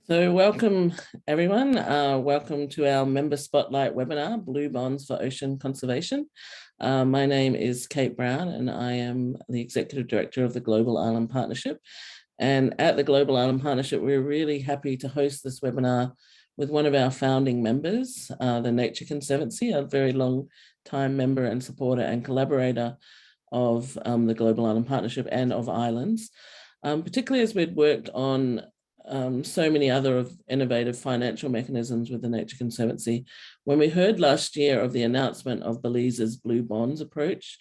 So welcome everyone. Welcome to our member spotlight webinar, Blue Bonds for Ocean Conservation. My name is Kate Brown and I am the Executive Director of the Global Island Partnership. And at the Global Island Partnership, we're really happy to host this webinar with one of our founding members, the Nature Conservancy, a very long time member and supporter and collaborator of the Global Island Partnership and of islands, particularly as we'd worked on so many other innovative financial mechanisms with the Nature Conservancy. When we heard last year of the announcement of Belize's Blue Bonds approach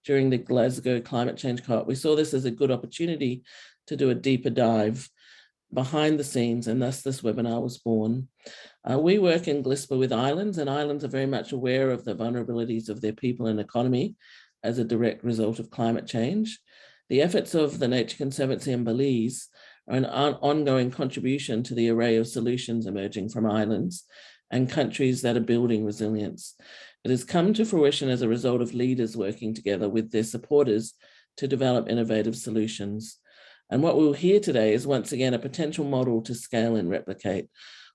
during the Glasgow Climate Change COP, we saw this as a good opportunity to do a deeper dive behind the scenes, and thus this webinar was born. We work in GLISPA with islands, and islands are very much aware of the vulnerabilities of their people and economy as a direct result of climate change. The efforts of the Nature Conservancy in Belize are an ongoing contribution to the array of solutions emerging from islands and countries that are building resilience. It has come to fruition as a result of leaders working together with their supporters to develop innovative solutions. And what we'll hear today is once again a potential model to scale and replicate.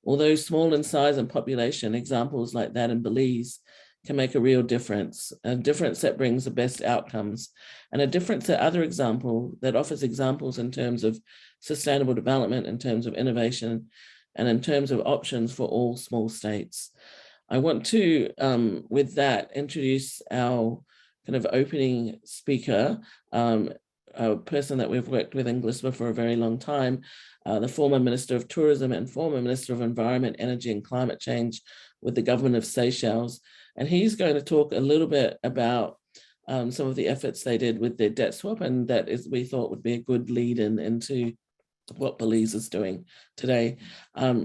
Although small in size and population, examples like that in Belize can make a real difference, a difference that brings the best outcomes, and a difference to other example that offers examples in terms of sustainable development, in terms of innovation, and in terms of options for all small states. I want to, with that, introduce our kind of opening speaker, a person that we've worked with in GLISPA for a very long time, the former Minister of Tourism and former Minister of Environment, Energy and Climate Change with the government of Seychelles. And he's going to talk a little bit about some of the efforts they did with their debt swap, and that is, we thought, would be a good lead into what Belize is doing today.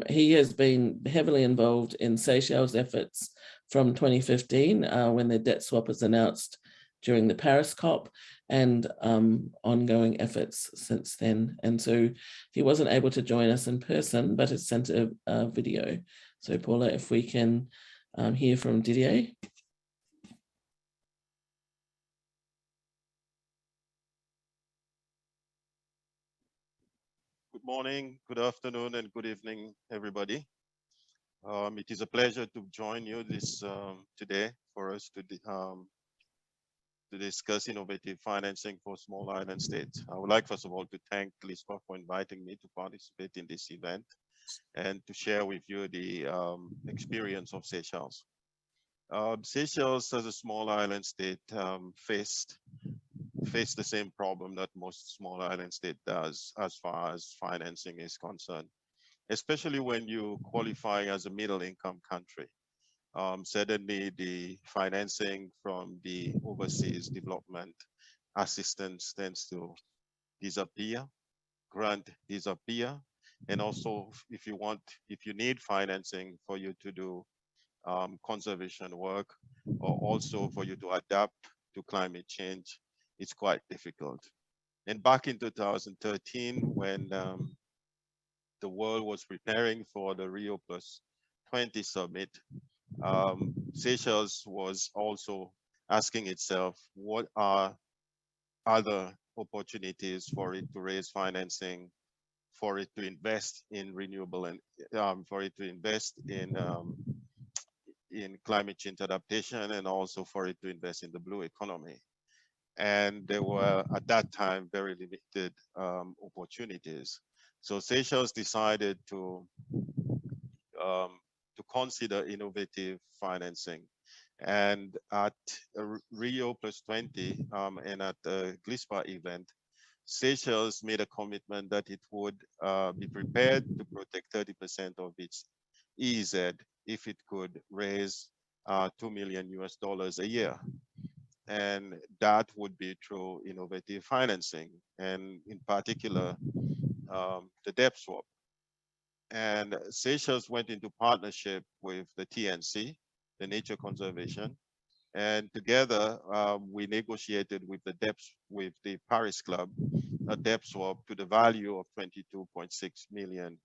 He has been heavily involved in Seychelles' efforts from 2015 when their debt swap was announced during the Paris COP, and ongoing efforts since then. And so he wasn't able to join us in person, but has sent a video. So Paula, if we can hear from Didier. Good morning, good afternoon, and good evening, everybody. It is a pleasure to join you this today for us to discuss innovative financing for small island states. I would like, first of all, to thank GLISPA for inviting me to participate in this event and to share with you the experience of Seychelles. Seychelles, as a small island state, faced the same problem that most small island state does as far as financing is concerned, especially when you qualify as a middle income country. Suddenly the financing from the overseas development assistance tends to disappear, grant disappear, and also if you need financing for you to do conservation work, or also for you to adapt to climate change, it's quite difficult. And back in 2013, when the world was preparing for the Rio +20 summit, Seychelles was also asking itself, what are other opportunities for it to raise financing, for it to invest in renewable, and for it to invest in climate change adaptation, and also for it to invest in the blue economy. And there were, at that time, very limited opportunities. So Seychelles decided to consider innovative financing. And at Rio +20 and at the GLISPA event, Seychelles made a commitment that it would be prepared to protect 30% of its EEZ if it could raise $2 million a year. And that would be through innovative financing, and in particular, the debt swap. And Seychelles went into partnership with the TNC, the Nature Conservation, and together we negotiated with the Paris Club a debt swap to the value of $22.6 million.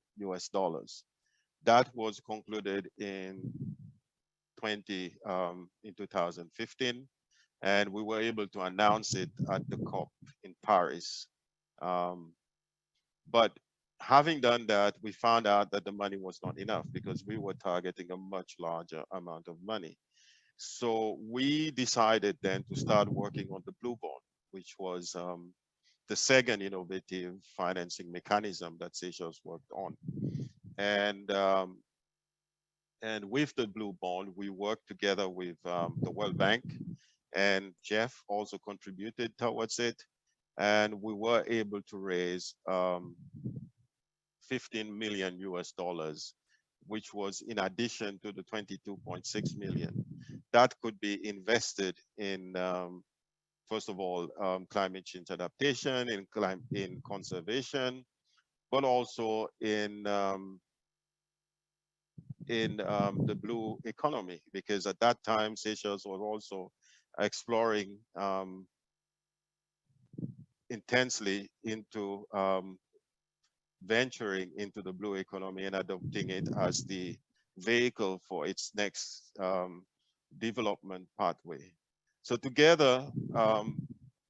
That was concluded in 2015, and we were able to announce it at the COP in Paris. But having done that, we found out that the money was not enough because we were targeting a much larger amount of money. So we decided then to start working on the Blue Bond, which was the second innovative financing mechanism that Seychelles worked on. And with the Blue Bond, we worked together with the World Bank, and Jeff also contributed towards it. And we were able to raise 15 million US dollars, which was in addition to the 22.6 million that could be invested in, first of all, climate change adaptation, in conservation, but also in the blue economy, because at that time Seychelles was also exploring intensely into venturing into the blue economy and adopting it as the vehicle for its next development pathway. So together,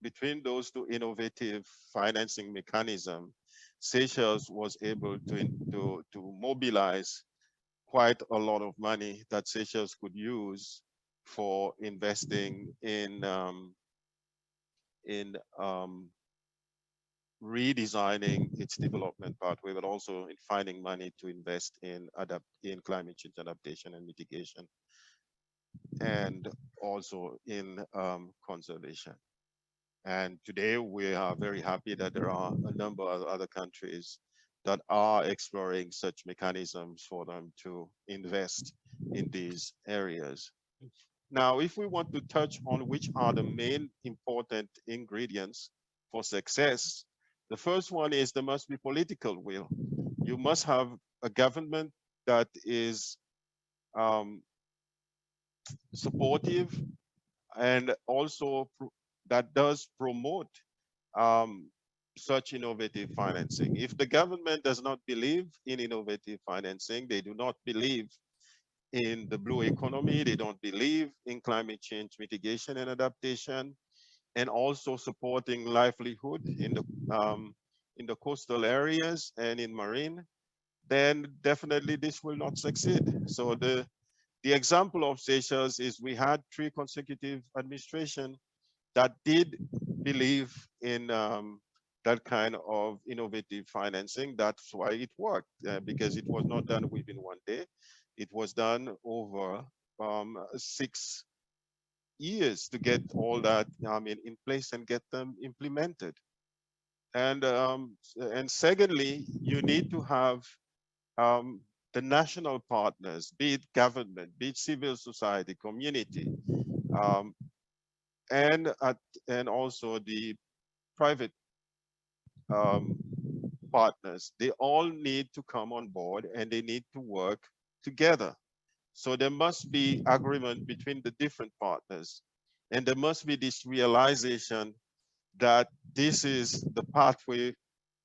between those two innovative financing mechanisms, Seychelles was able to mobilize quite a lot of money that Seychelles could use for investing in redesigning its development pathway, but also in finding money to invest in climate change adaptation and mitigation, and also in conservation. And today we are very happy that there are a number of other countries that are exploring such mechanisms for them to invest in these areas. Now, if we want to touch on which are the main important ingredients for success, the first one is there must be political will. You must have a government that is supportive and also that does promote such innovative financing. If the government does not believe in innovative financing, they do not believe in the blue economy, they don't believe in climate change mitigation and adaptation, and also supporting livelihood in the coastal areas and in marine, then definitely this will not succeed. So the example of Seychelles is we had 3 consecutive administrations that did believe in that kind of innovative financing. That's why it worked, because it was not done within one day. It was done over 6 years to get all that in place and get them implemented. And secondly, you need to have the national partners, be it government, be it civil society, community, um, and also the private partners. They all need to come on board and they need to work together. So there must be agreement between the different partners, and there must be this realization that this is the pathway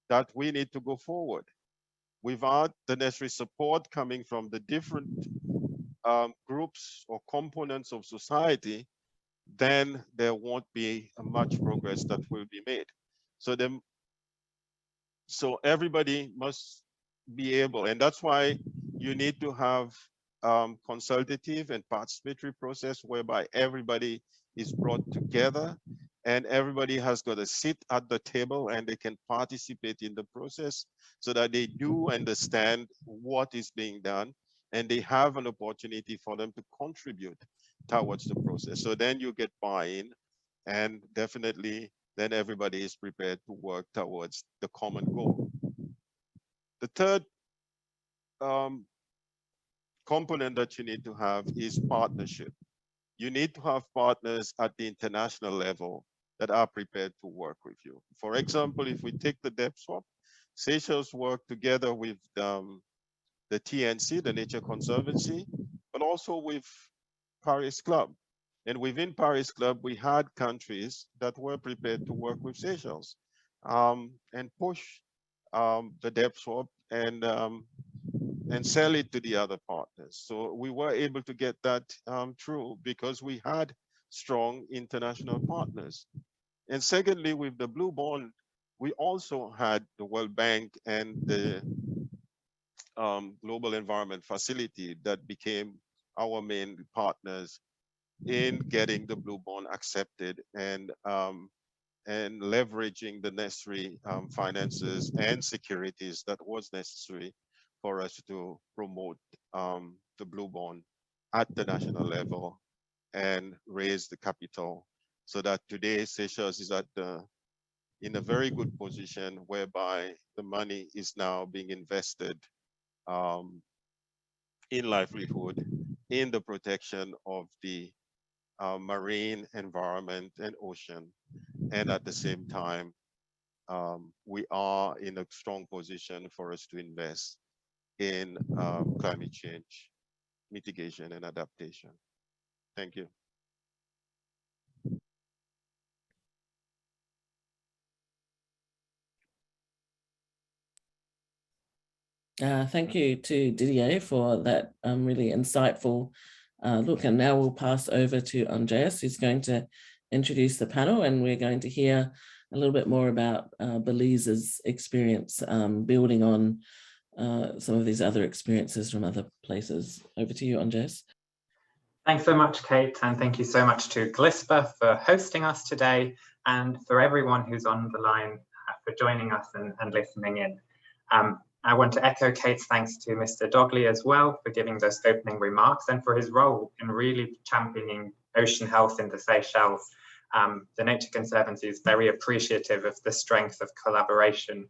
that we need to go forward. Without the necessary support coming from the different groups or components of society, then there won't be much progress that will be made. So so everybody must be able, and that's why you need to have consultative and participatory process whereby everybody is brought together and everybody has got to sit at the table and they can participate in the process so that they do understand what is being done and they have an opportunity for them to contribute towards the process. So then you get buy-in, and definitely then everybody is prepared to work towards the common goal. The third component that you need to have is partnership. You need to have partners at the international level that are prepared to work with you. For example, if we take the debt swap, Seychelles worked together with the TNC, the Nature Conservancy, but also with Paris Club. And within Paris Club, we had countries that were prepared to work with Seychelles and push the debt swap and sell it to the other partners. So we were able to get that through because we had strong international partners. And secondly, with the Blue Bond, We also had the World Bank and the Global Environment Facility that became our main partners in getting the Blue Bond accepted and leveraging the necessary finances and securities that was necessary for us to promote the Blue Bond at the national level and raise the capital, so that today Seychelles is in a very good position whereby the money is now being invested in livelihood, in the protection of the marine environment and ocean. And at the same time, we are in a strong position for us to invest in climate change mitigation and adaptation. Thank you. Thank you to Didier for that really insightful look. And now we'll pass over to Andreas, who's going to introduce the panel, and we're going to hear a little bit more about Belize's experience building on some of these other experiences from other places. Over to you, Andreas. Thanks so much, Kate, and thank you so much to GLISPA for hosting us today, and for everyone who's on the line for joining us and listening in. I want to echo Kate's thanks to Mr. Dogley as well for giving those opening remarks and for his role in really championing ocean health in the Seychelles. The Nature Conservancy is very appreciative of the strength of collaboration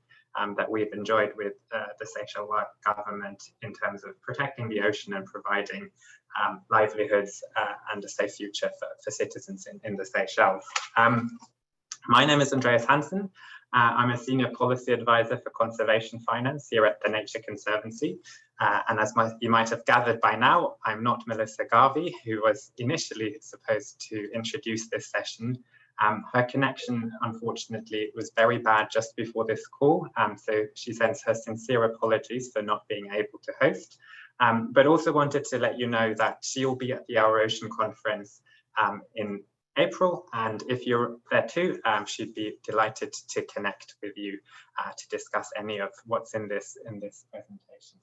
that we've enjoyed with the Seychelles government in terms of protecting the ocean and providing livelihoods and a safe future for citizens in the Seychelles. My name is Andreas Hansen. I'm a senior policy advisor for conservation finance here at the Nature Conservancy. And as you might have gathered by now, I'm not Melissa Garvey, who was initially supposed to introduce this session. Her connection, unfortunately, was very bad just before this call. So she sends her sincere apologies for not being able to host, but also wanted to let you know that she'll be at the Our Ocean conference in April, and if you're there too, she'd be delighted to connect with you to discuss any of what's in this presentation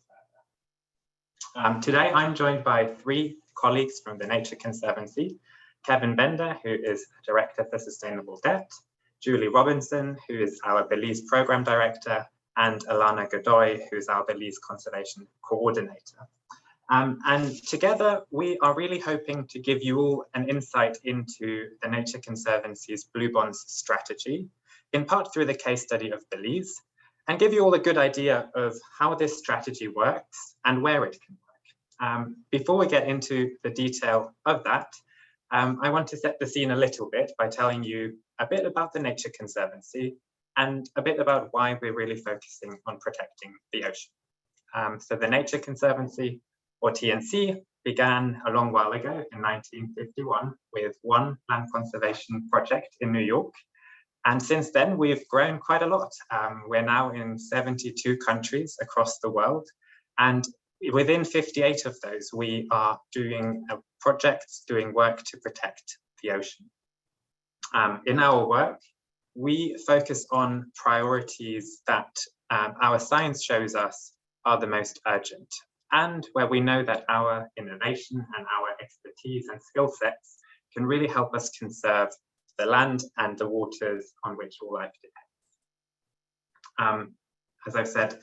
further. Today, I'm joined by 3 colleagues from the Nature Conservancy: Kevin Bender, who is Director for Sustainable Debt; Julie Robinson, who is our Belize Program Director; and Alana Godoy, who is our Belize Conservation Coordinator. And together, we are really hoping to give you all an insight into the Nature Conservancy's Blue Bonds strategy, in part through the case study of Belize, and give you all a good idea of how this strategy works and where it can work. Before we get into the detail of that, I want to set the scene a little bit by telling you a bit about the Nature Conservancy and a bit about why we're really focusing on protecting the ocean. So the Nature Conservancy, or TNC, began a long while ago in 1951 with one land conservation project in New York. And since then, we've grown quite a lot. We're now in 72 countries across the world. And within 58 of those, we are doing projects, doing work to protect the ocean. In our work, we focus on priorities that our science shows us are the most urgent, and where we know that our innovation and our expertise and skill sets can really help us conserve the land and the waters on which all life depends. As I've said,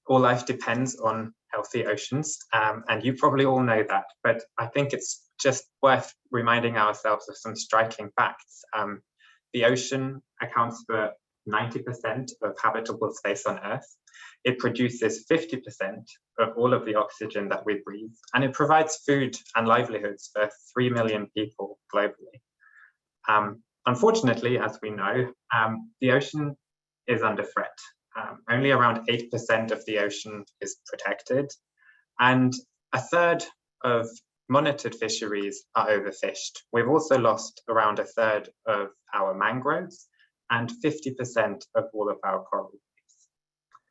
all life depends on healthy oceans, and you probably all know that, but I think it's just worth reminding ourselves of some striking facts. The ocean accounts for 90% of habitable space on Earth. It produces 50% of all of the oxygen that we breathe, and it provides food and livelihoods for 3 million people globally. Unfortunately, as we know, the ocean is under threat. Only around 8% of the ocean is protected, and a third of monitored fisheries are overfished. We've also lost around a third of our mangroves and 50% of all of our coral reefs.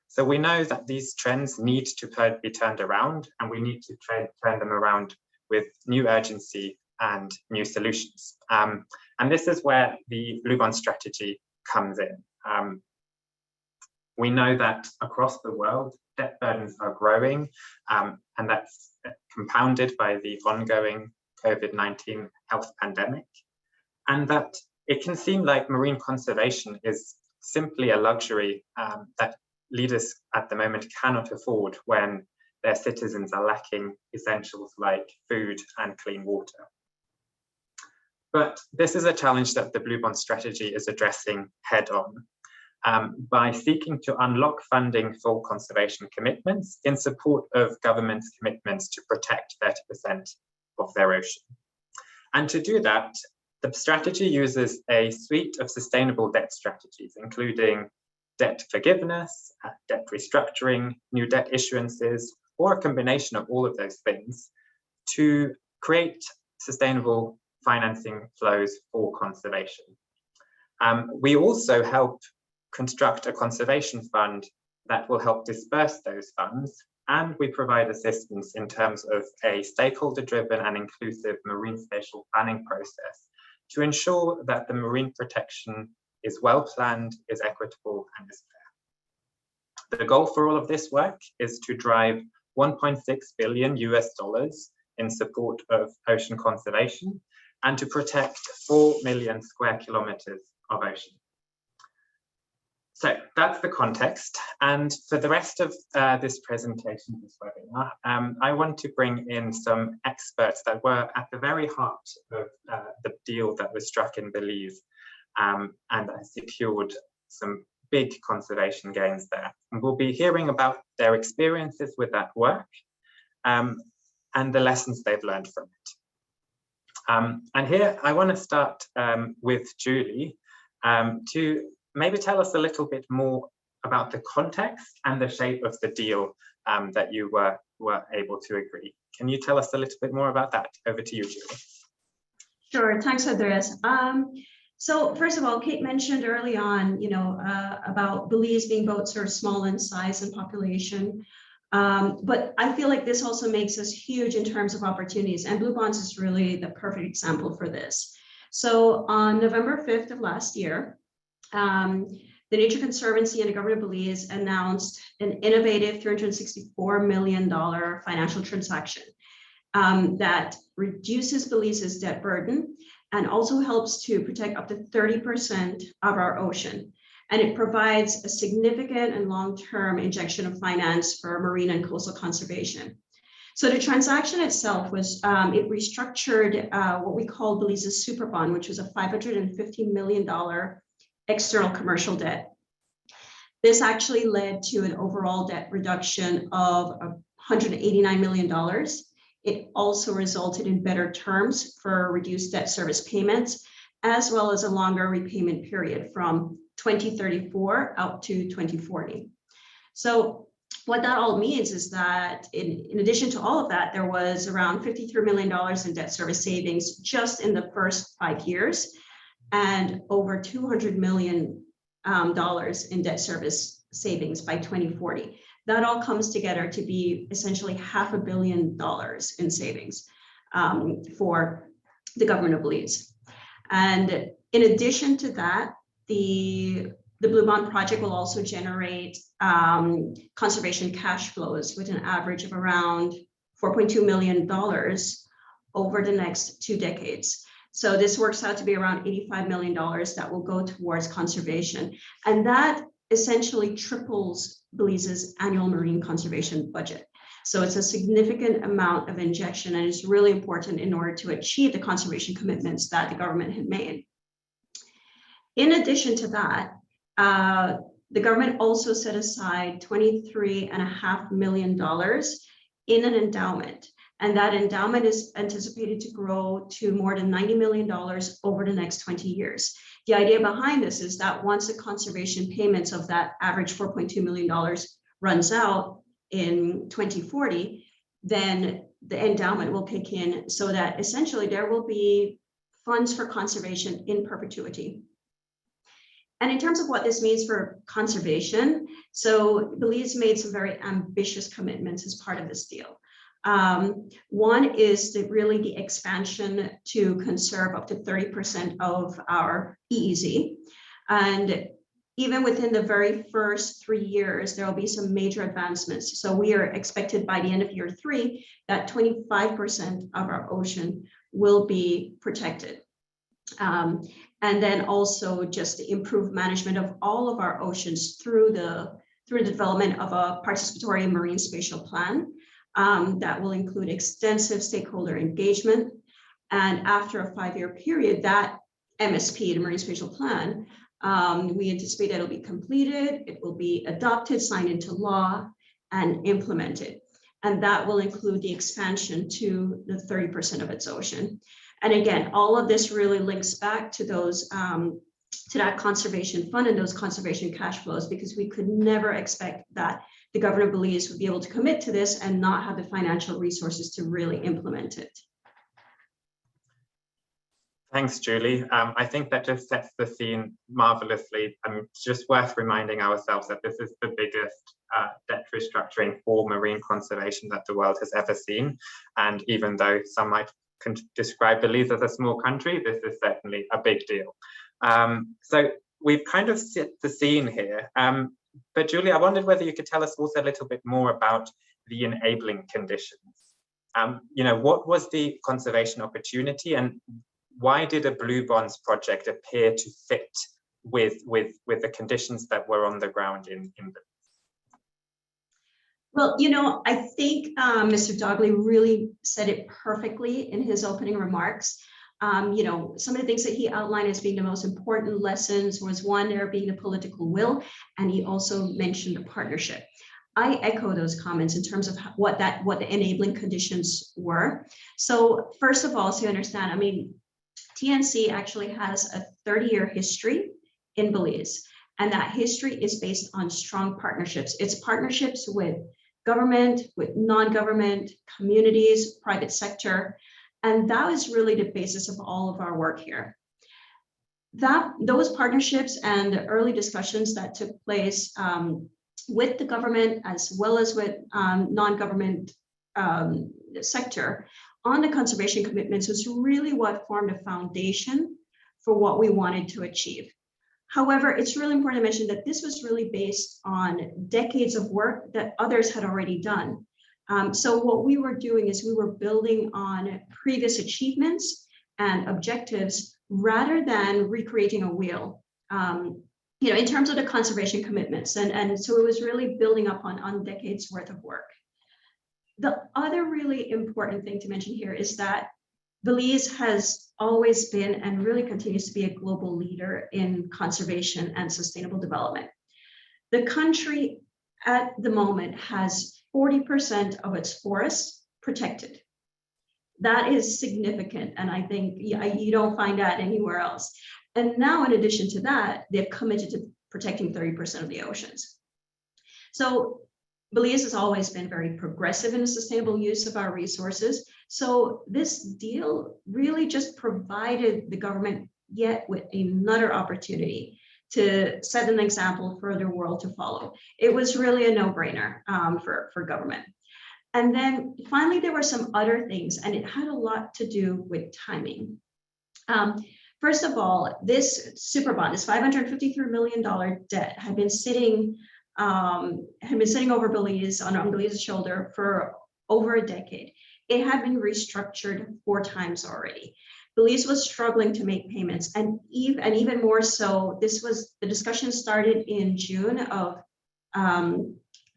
So we know that these trends need to be turned around, and we need to turn them around with new urgency and new solutions. And this is where the Blue Bond strategy comes in. We know that across the world, debt burdens are growing, and that's compounded by the ongoing COVID-19 health pandemic, and that it can seem like marine conservation is simply a luxury that leaders at the moment cannot afford when their citizens are lacking essentials like food and clean water. But this is a challenge that the Blue Bond strategy is addressing head on by seeking to unlock funding for conservation commitments in support of government's commitments to protect 30% of their ocean. And to do that, the strategy uses a suite of sustainable debt strategies, including debt forgiveness, debt restructuring, new debt issuances, or a combination of all of those things to create sustainable financing flows for conservation. We also help construct a conservation fund that will help disperse those funds, and we provide assistance in terms of a stakeholder-driven and inclusive marine spatial planning process to ensure that the marine protection is well planned, is equitable, and is fair. The goal for all of this work is to drive $1.6 billion in support of ocean conservation and to protect 4 million square kilometers of ocean. So that's the context. And for the rest of this presentation, this webinar, I want to bring in some experts that were at the very heart of the deal that was struck in Belize and secured some big conservation gains there. And we'll be hearing about their experiences with that work and the lessons they've learned from it. And here I want to start with Julie to maybe tell us a little bit more about the context and the shape of the deal that you were able to agree. Can you tell us a little bit more about that? Over to you, Julie. Sure, thanks, Andreas. So first of all, Kate mentioned early on, about Belize being both sort of small in size and population. But I feel like this also makes us huge in terms of opportunities, and Blue Bonds is really the perfect example for this. So on November 5th of last year, the Nature Conservancy and the government of Belize announced an innovative $364 million financial transaction that reduces Belize's debt burden and also helps to protect up to 30% of our ocean. And it provides a significant and long-term injection of finance for marine and coastal conservation. So the transaction itself was, it restructured what we call Belize's super bond, which was a $550 million external commercial debt. This actually led to an overall debt reduction of $189 million. It also resulted in better terms for reduced debt service payments, as well as a longer repayment period from 2034 out to 2040. So what that all means is that in addition to all of that, there was around $53 million in debt service savings just in the first 5 years, and over $200 million in debt service savings by 2040. That all comes together to be essentially $500 million in savings for the government of Belize. And in addition to that, the Blue Bond project will also generate conservation cash flows with an average of around $4.2 million over the next 2 decades. So this works out to be around $85 million that will go towards conservation. And that essentially triples Belize's annual marine conservation budget. So it's a significant amount of injection, and it's really important in order to achieve the conservation commitments that the government had made. In addition to that, the government also set aside $23.5 million in an endowment. And that endowment is anticipated to grow to more than $90 million over the next 20 years. The idea behind this is that once the conservation payments of that average $4.2 million runs out in 2040, then the endowment will kick in so that essentially there will be funds for conservation in perpetuity. And in terms of what this means for conservation, so Belize made some very ambitious commitments as part of this deal. One is really the expansion to conserve up to 30% of our EEZ. And even within the very first 3 years, there will be some major advancements. So we are expected by the end of year 3 that 25% of our ocean will be protected. And then also just the improved management of all of our oceans through the development of a participatory marine spatial plan that will include extensive stakeholder engagement. And after a 5-year period, that MSP, the Marine Spatial Plan, we anticipate that it'll be completed, it will be adopted, signed into law, and implemented. And that will include the expansion to the 30% of its ocean. And again, all of this really links back to those to that conservation fund and those conservation cash flows, because we could never expect that the government of Belize would be able to commit to this and not have the financial resources to really implement it. Thanks, Julie. I think that just sets the scene marvelously. It's just worth reminding ourselves that this is the biggest debt restructuring for marine conservation that the world has ever seen. And even though some might describe Belize as a small country, this is certainly a big deal. So we've kind of set the scene here. But Julie, I wondered whether you could tell us also a little bit more about the enabling conditions. What was the conservation opportunity, and why did a Blue Bonds project appear to fit with the conditions that were on the ground in Belize? Well, I think Mr. Dogley really said it perfectly in his opening remarks. Some of the things that he outlined as being the most important lessons was, one, there being the political will, and he also mentioned the partnership. I echo those comments in terms of what the enabling conditions were. So first of all, so you understand, TNC actually has a 30-year history in Belize, and that history is based on strong partnerships. It's partnerships with government, with non-government, communities, private sector, and that is really the basis of all of our work here. Those partnerships and the early discussions that took place with the government as well as with non-government sector on the conservation commitments was really what formed a foundation for what we wanted to achieve. However, it's really important to mention that this was really based on decades of work that others had already done. So what we were doing is we were building on previous achievements and objectives rather than recreating a wheel, in terms of the conservation commitments. And so it was really building up on decades worth of work. The other really important thing to mention here is that Belize has always been and really continues to be a global leader in conservation and sustainable development. The country at the moment has 40% of its forests protected. That is significant, and I think you don't find that anywhere else. And now, in addition to that, they've committed to protecting 30% of the oceans. So Belize has always been very progressive in the sustainable use of our resources. So this deal really just provided the government yet with another opportunity to set an example for the world to follow. It was really a no-brainer for government. And then finally, there were some other things, and it had a lot to do with timing. First of all, this super bond, this $553 million debt had been sitting over Belize, on Belize's shoulder for over a decade. It had been restructured 4 times already. Belize was struggling to make payments, and even more so, the discussion started in June of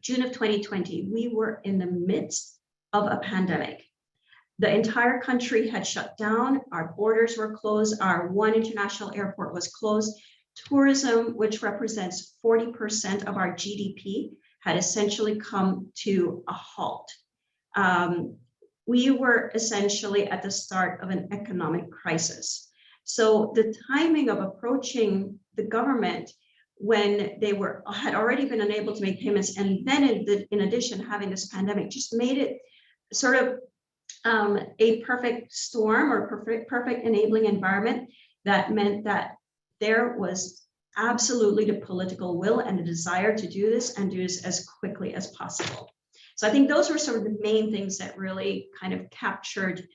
2020. We were in the midst of a pandemic. The entire country had shut down. Our borders were closed. Our one international airport was closed. Tourism, which represents 40% of our GDP, had essentially come to a halt. We were essentially at the start of an economic crisis. So the timing of approaching the government when they had already been unable to make payments, and then in addition having this pandemic, just made it sort of a perfect storm or perfect enabling environment that meant that there was absolutely the political will and the desire to do this and do this as quickly as possible. So I think those were sort of the main things that really kind of captured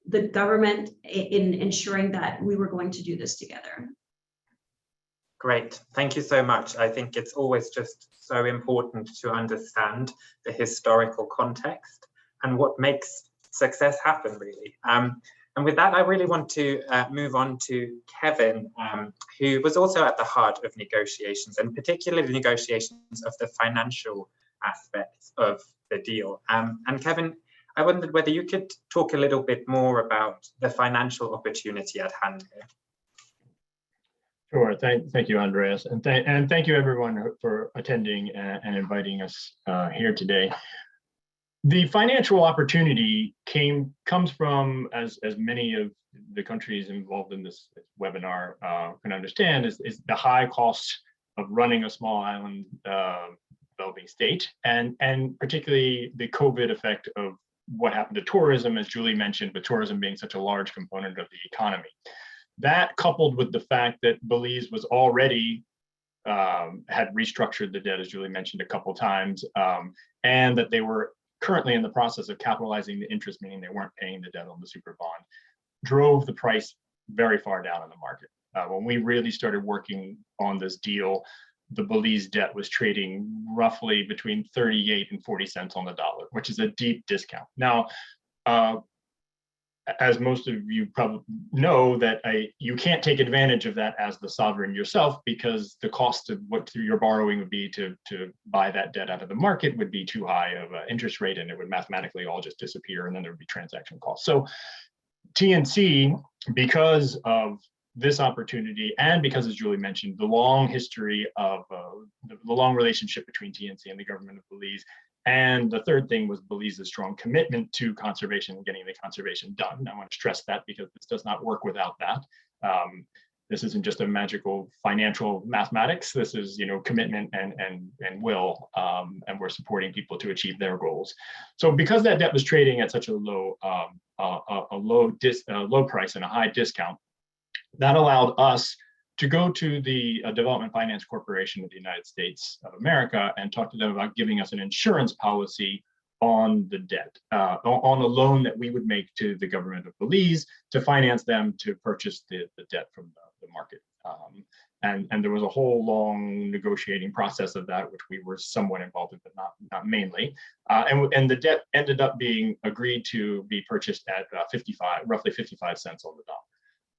the government in ensuring that we were going to do this together. Great, thank you so much. I think it's always just so important to understand the historical context and what makes success happen, really. And with that, I really want to move on to Kevin, who was also at the heart of negotiations, and particularly negotiations of the financial aspects of the deal. And Kevin, I wondered whether you could talk a little bit more about the financial opportunity at hand here. Sure. Thank you, Andreas, and thank you everyone for attending and inviting us here today. The financial opportunity comes from, as many of the countries involved in this webinar can understand, is the high cost of running a small island developing state, and particularly the COVID effect of what happened to tourism, as Julie mentioned, but tourism being such a large component of the economy. That, coupled with the fact that Belize was already had restructured the debt, as Julie mentioned a couple times, and that they were currently in the process of capitalizing the interest, meaning they weren't paying the debt on the super bond, drove the price very far down in the market. When we really started working on this deal, the Belize debt was trading roughly between 38 and 40 cents on the dollar, which is a deep discount. Now, as most of you probably know, that you can't take advantage of that as the sovereign yourself, because the cost of what your borrowing would be to buy that debt out of the market would be too high of an interest rate, and it would mathematically all just disappear, and then there would be transaction costs. So TNC, because of this opportunity, and because, as Julie mentioned, the long history of the long relationship between TNC and the government of Belize, and the third thing was Belize's strong commitment to conservation and getting the conservation done. I want to stress that, because this does not work without that. This isn't just a magical financial mathematics. This is, commitment and will, and we're supporting people to achieve their goals. So because that debt was trading at such a low price and a high discount, that allowed us to go to the Development Finance Corporation of the United States of America and talk to them about giving us an insurance policy on the debt, on a loan that we would make to the government of Belize to finance them to purchase the debt from the market. And there was a whole long negotiating process of that, which we were somewhat involved in, but not mainly. And the debt ended up being agreed to be purchased at roughly 55 cents on the dollar.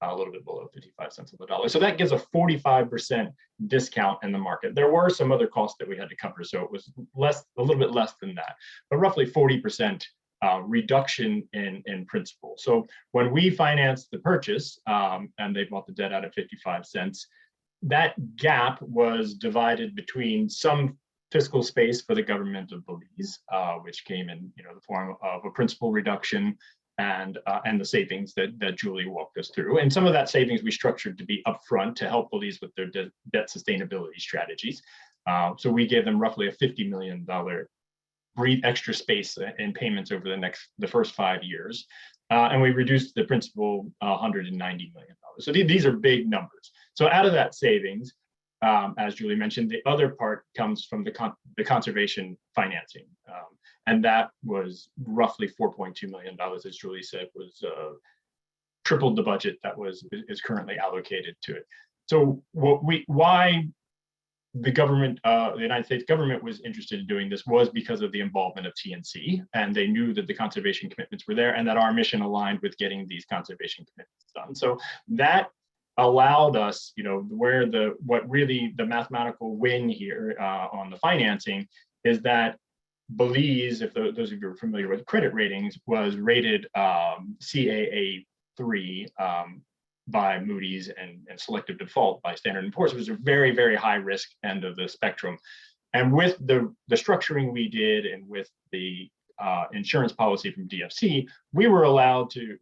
A little bit below 55 cents on the dollar. So that gives a 45% discount in the market. There were some other costs that we had to cover, so it was a little bit less than that, but roughly 40% reduction in principal. So when we financed the purchase, and they bought the debt out at 55 cents, that gap was divided between some fiscal space for the government of Belize, which came in the form of a principal reduction, and the savings that Julie walked us through. And some of that savings we structured to be upfront to help Belize with their debt sustainability strategies. So we gave them roughly a $50 million extra space in payments over the first 5 years. And we reduced the principal $190 million. So these are big numbers. So out of that savings, as Julie mentioned, the other part comes from the conservation financing. And that was roughly $4.2 million, as Julie said, was tripled the budget that is currently allocated to it. So why the government, the United States government was interested in doing this was because of the involvement of TNC, and they knew that the conservation commitments were there and that our mission aligned with getting these conservation commitments done. So that allowed us, what really the mathematical win here on the financing is that Belize, if those of you are familiar with credit ratings, was rated CAA3 by Moody's and selective default by Standard & Poor's. It was a very, very high risk end of the spectrum. And with the structuring we did, and with the insurance policy from DFC, we were allowed to,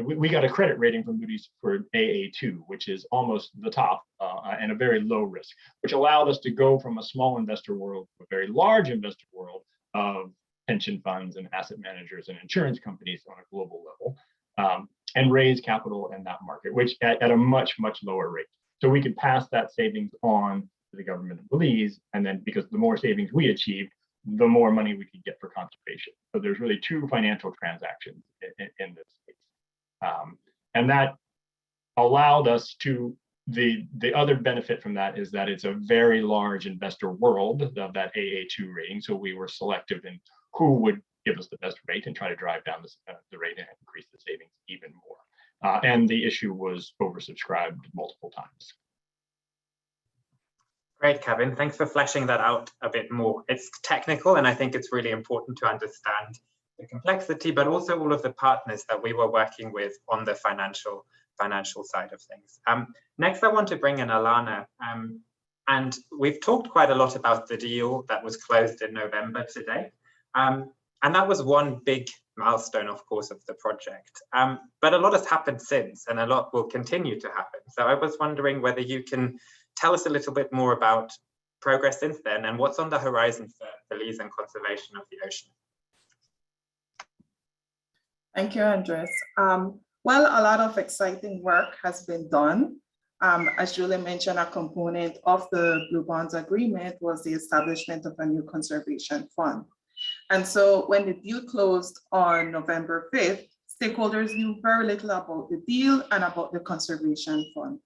we got a credit rating from Moody's for AA2, which is almost the top and a very low risk, which allowed us to go from a small investor world to a very large investor world of pension funds and asset managers and insurance companies on a global level, and raise capital in that market, which at a much, much lower rate. So we could pass that savings on to the government of Belize, and then because the more savings we achieved, the more money we could get for conservation. So there's really two financial transactions in this case. And that allowed us to the other benefit from that is that it's a very large investor world of that AA2 rating. So we were selective in who would give us the best rate and try to drive down the rate and increase the savings even more. And the issue was oversubscribed multiple times. Great, Kevin. Thanks for fleshing that out a bit more. It's technical, and I think it's really important to understand the complexity, but also all of the partners that we were working with on the financial side of things. Next, I want to bring in Alana. And we've talked quite a lot about the deal that was closed in November today. And that was one big milestone, of course, of the project. But a lot has happened since, and a lot will continue to happen. So I was wondering whether you can tell us a little bit more about progress since then and what's on the horizon for Belize and conservation of the ocean. Thank you, Andres. Well, a lot of exciting work has been done. As Julie mentioned, a component of the Blue Bonds Agreement was the establishment of a new conservation fund. And so when the deal closed on November 5th, stakeholders knew very little about the deal and about the conservation fund.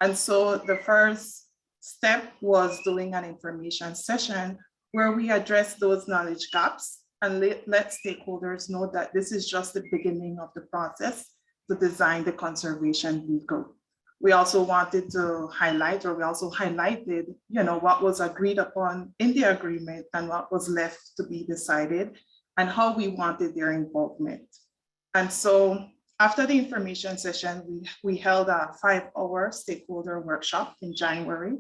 And so the first step was doing an information session where we addressed those knowledge gaps and let stakeholders know that this is just the beginning of the process to design the conservation vehicle. We also wanted to highlight, or we also highlighted, what was agreed upon in the agreement and what was left to be decided and how we wanted their involvement. And so after the information session, we held a 5-hour stakeholder workshop in January.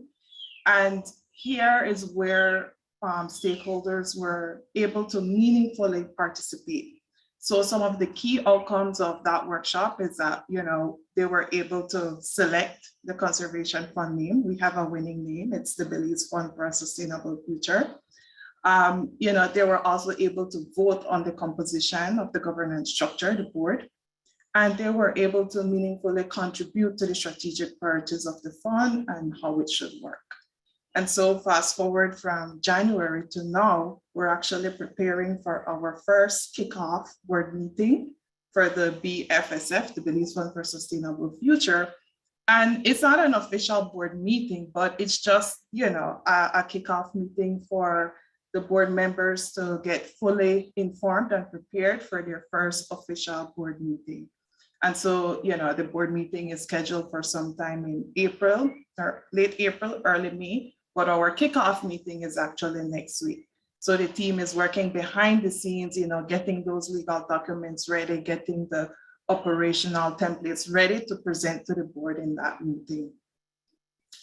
And here is where stakeholders were able to meaningfully participate. So some of the key outcomes of that workshop is that, they were able to select the conservation fund name. We have a winning name. It's the Belize Fund for a Sustainable Future. They were also able to vote on the composition of the governance structure, the board, and they were able to meaningfully contribute to the strategic priorities of the fund and how it should work. And so fast forward from January to now, we're actually preparing for our first kickoff board meeting for the BFSF, the Belize Fund for Sustainable Future. And it's not an official board meeting, but it's just, a kickoff meeting for the board members to get fully informed and prepared for their first official board meeting. And so, the board meeting is scheduled for sometime in April, or late April, early May, but our kickoff meeting is actually next week. So the team is working behind the scenes, getting those legal documents ready, getting the operational templates ready to present to the board in that meeting.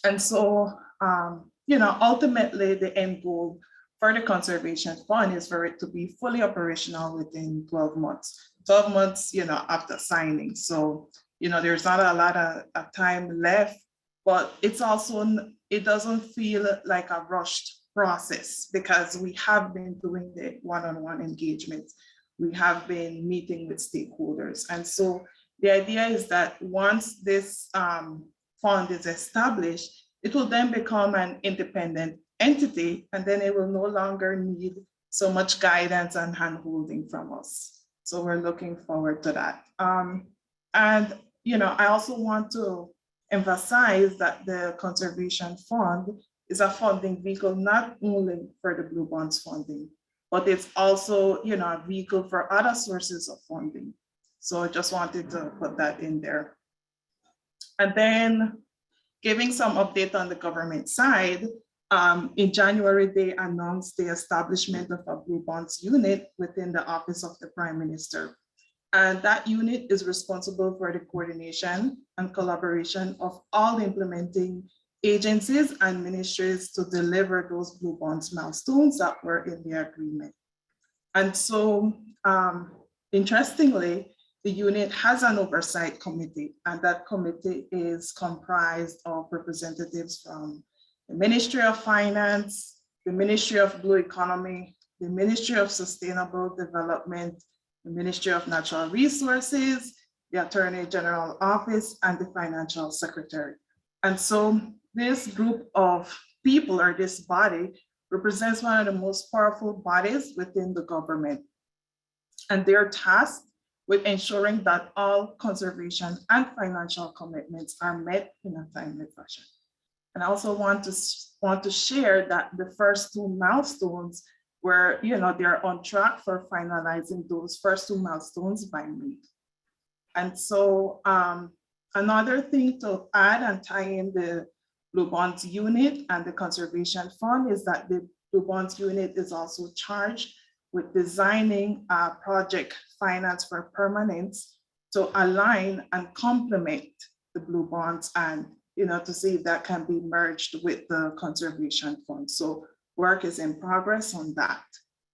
And so, ultimately the end goal for the conservation fund is for it to be fully operational within 12 months. 12 months, after signing. So, there's not a lot of time left, but it's also, it doesn't feel like a rushed process because we have been doing the one-on-one engagements. We have been meeting with stakeholders. And so the idea is that once this fund is established, it will then become an independent entity, and then it will no longer need so much guidance and hand-holding from us. So we're looking forward to that. I also want to emphasize that the Conservation Fund is a funding vehicle not only for the Blue Bonds funding, but it's also, a vehicle for other sources of funding. So I just wanted to put that in there. And then giving some update on the government side, in January, they announced the establishment of a Blue Bonds unit within the Office of the Prime Minister. And that unit is responsible for the coordination and collaboration of all the implementing agencies and ministries to deliver those Blue Bonds milestones that were in the agreement. And so, interestingly, the unit has an oversight committee, and that committee is comprised of representatives from the Ministry of Finance, the Ministry of Blue Economy, the Ministry of Sustainable Development, the Ministry of Natural Resources, the Attorney General Office, and the Financial Secretary. And so this group of people, or this body, represents one of the most powerful bodies within the government. And they're tasked with ensuring that all conservation and financial commitments are met in a timely fashion. And I also want to share that the first two milestones were, they're on track for finalizing those first two milestones by May. And so another thing to add and tie in the Blue Bonds unit and the Conservation Fund is that the Blue Bonds unit is also charged with designing a project finance for permanence to align and complement the Blue Bonds and, to see if that can be merged with the Conservation Fund. So work is in progress on that.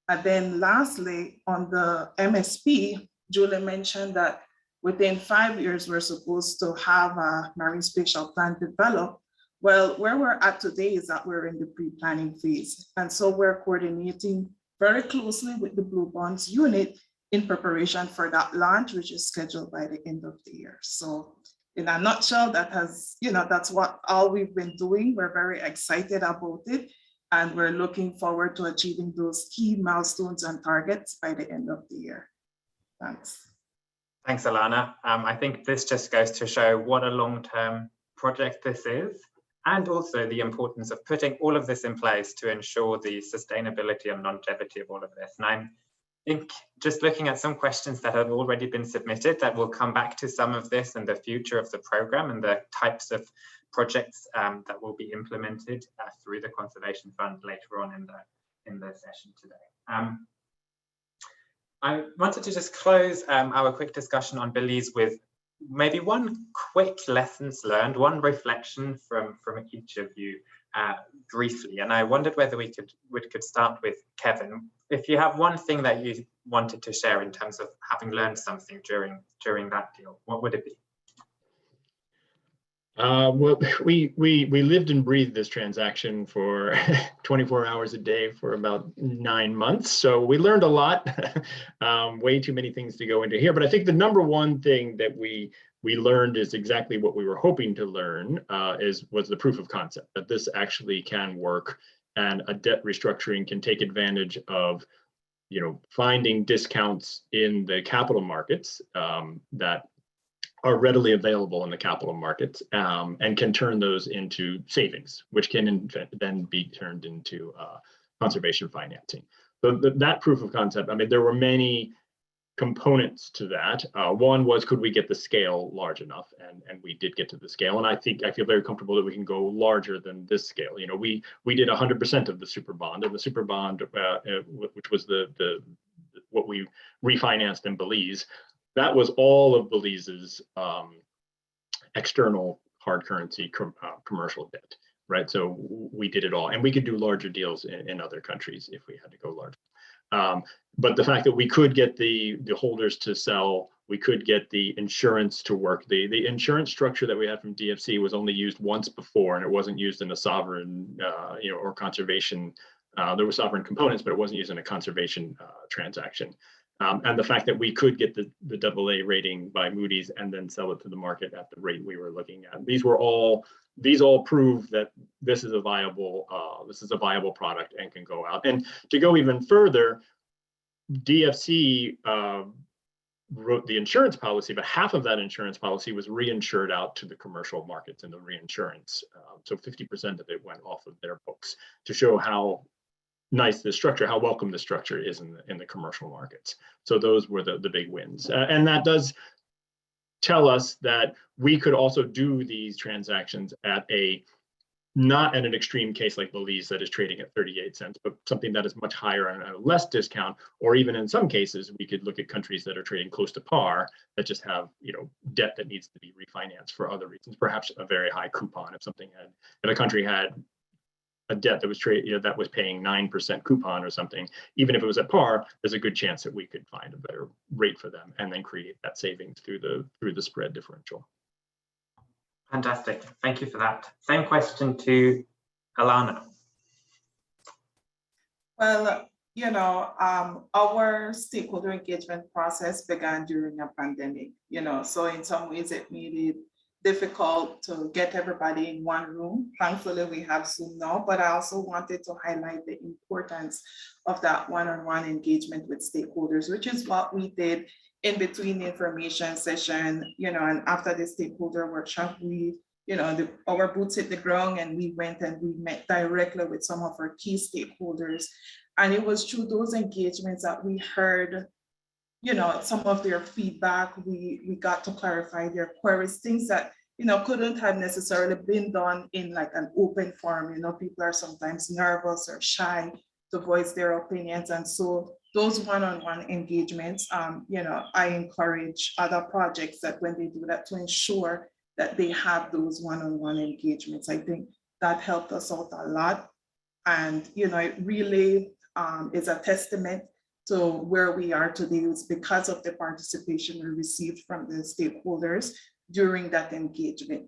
And then lastly, on the MSP, Julie mentioned that within 5 years, we're supposed to have a marine spatial plan developed. Well, where we're at today is that we're in the pre-planning phase. And so we're coordinating very closely with the Blue Bonds unit in preparation for that launch, which is scheduled by the end of the year. So in a nutshell, that's what all we've been doing. We're very excited about it. And we're looking forward to achieving those key milestones and targets by the end of the year. Thanks. Thanks, Alana. I think this just goes to show what a long-term project this is, and also the importance of putting all of this in place to ensure the sustainability and longevity of all of this. And I think just looking at some questions that have already been submitted, that will come back to some of this and the future of the program and the types of projects that will be implemented through the Conservation Fund later on in the session today. I wanted to just close our quick discussion on Belize with maybe one quick lessons learned, one reflection from each of you briefly. And I wondered whether we could start with Kevin. If you have one thing that you wanted to share in terms of having learned something during that deal, what would it be? Well, we lived and breathed this transaction for 24 hours a day for about 9 months. So we learned a lot, way too many things to go into here. But I think the number one thing that we learned is exactly what we were hoping to learn, was the proof of concept, that this actually can work and a debt restructuring can take advantage of, finding discounts in the capital markets that are readily available in the capital markets and can turn those into savings, which can then be turned into conservation financing. So that proof of concept, there were many components to that. One was, could we get the scale large enough? And we did get to the scale. And I feel very comfortable that we can go larger than this scale. We did 100% of the super bond, and the super bond, which was what we refinanced in Belize. That was all of Belize's external hard currency commercial debt, right? So we did it all, and we could do larger deals in other countries if we had to go larger. But the fact that we could get the holders to sell, we could get the insurance to work. The insurance structure that we had from DFC was only used once before, and it wasn't used in a sovereign, or conservation. There were sovereign components, but it wasn't used in a conservation transaction. And the fact that we could get the AA rating by Moody's and then sell it to the market at the rate we were looking at. These all prove that this is a viable product and can go out. And to go even further, DFC wrote the insurance policy, but half of that insurance policy was reinsured out to the commercial markets in the reinsurance. So 50% of it went off of their books to show how nice the structure, how welcome the structure is in the commercial markets. So those were the big wins. And that does tell us that we could also do these transactions not at an extreme case like Belize that is trading at 38 cents, but something that is much higher and a less discount, or even in some cases, we could look at countries that are trading close to par that just have, debt that needs to be refinanced for other reasons, perhaps a very high coupon. If a country had a debt that was that was paying 9% coupon or something, even if it was at par, there's a good chance that we could find a better rate for them and then create that savings through the spread differential. Fantastic, thank you for that. Same question to Alana. Well, our stakeholder engagement process began during a pandemic, so in some ways it made it difficult to get everybody in one room. Thankfully, we have Zoom now, but I also wanted to highlight the importance of that one-on-one engagement with stakeholders, which is what we did in between the information session, and after the stakeholder workshop, we, our boots hit the ground and we went and we met directly with some of our key stakeholders. And it was through those engagements that we heard, some of their feedback. We got to clarify their queries, things that, couldn't have necessarily been done in like an open forum. People are sometimes nervous or shy to voice their opinions. And so those one-on-one engagements, I encourage other projects that when they do that, to ensure that they have those one-on-one engagements. I think that helped us out a lot. And, it really is a testament to where we are today. It's because of the participation we received from the stakeholders during that engagement.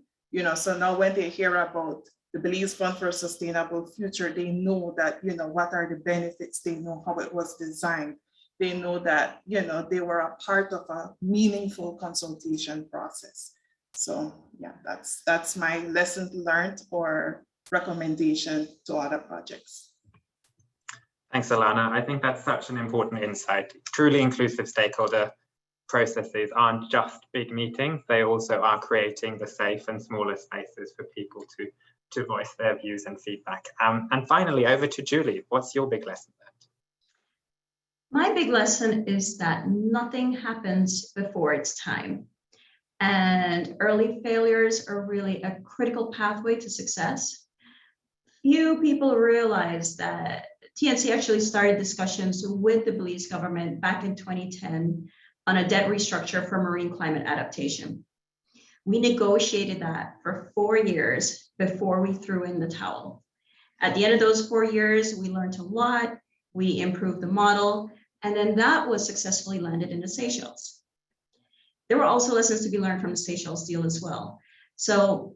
So now when they hear about the Belize Fund for a Sustainable Future, they know that, what are the benefits, they know how it was designed. They know that, they were a part of a meaningful consultation process. So yeah, that's my lesson learned or recommendation to other projects. Thanks, Alana. I think that's such an important insight. Truly inclusive stakeholder processes aren't just big meetings, they also are creating the safe and smaller spaces for people to voice their views and feedback. And finally, over to Julie. What's your big lesson learned? My big lesson is that nothing happens before it's time. And early failures are really a critical pathway to success. Few people realize that TNC actually started discussions with the Belize government back in 2010 on a debt restructure for marine climate adaptation. We negotiated that for 4 years before we threw in the towel. At the end of those 4 years, we learned a lot, we improved the model, and then that was successfully landed in the Seychelles. There were also lessons to be learned from the Seychelles deal as well. So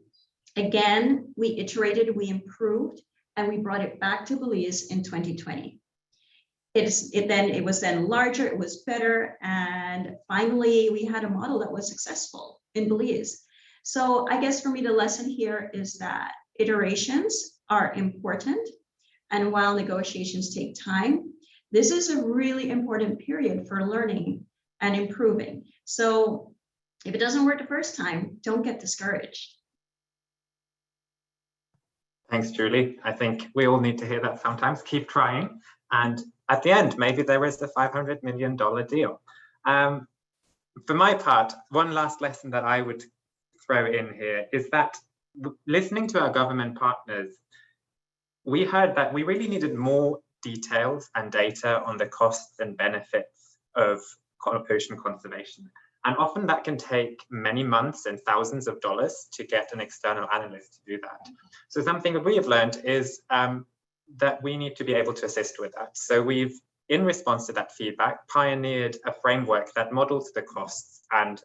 again, we iterated, we improved, and we brought it back to Belize in 2020. It was then larger, it was better, and finally we had a model that was successful in Belize. So I guess for me, the lesson here is that iterations are important, and while negotiations take time, this is a really important period for learning and improving. So if it doesn't work the first time, don't get discouraged. Thanks, Julie. I think we all need to hear that sometimes. Keep trying. And at the end, maybe there is a $500 million deal. For my part, one last lesson that I would throw in here is that listening to our government partners, we heard that we really needed more details and data on the costs and benefits of ocean conservation. And often that can take many months and thousands of dollars to get an external analyst to do that. So something that we have learned is that we need to be able to assist with that. So we've, in response to that feedback, pioneered a framework that models the costs and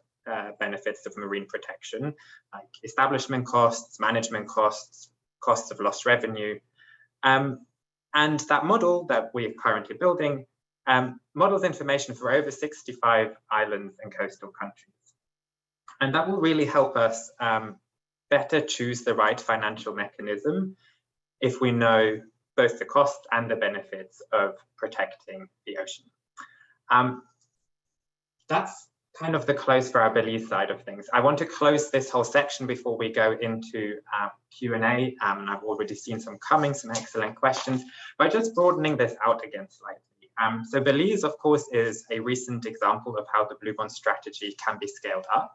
benefits of marine protection, like establishment costs, management costs, costs of lost revenue. And that model that we're currently building models information for over 65 islands and coastal countries. And that will really help us better choose the right financial mechanism if we know both the cost and the benefits of protecting the ocean. That's kind of the close for our Belize side of things. I want to close this whole section before we go into Q&A, and I've already seen some coming, some excellent questions, by just broadening this out again slightly. So Belize, of course, is a recent example of how the Blue Bond strategy can be scaled up.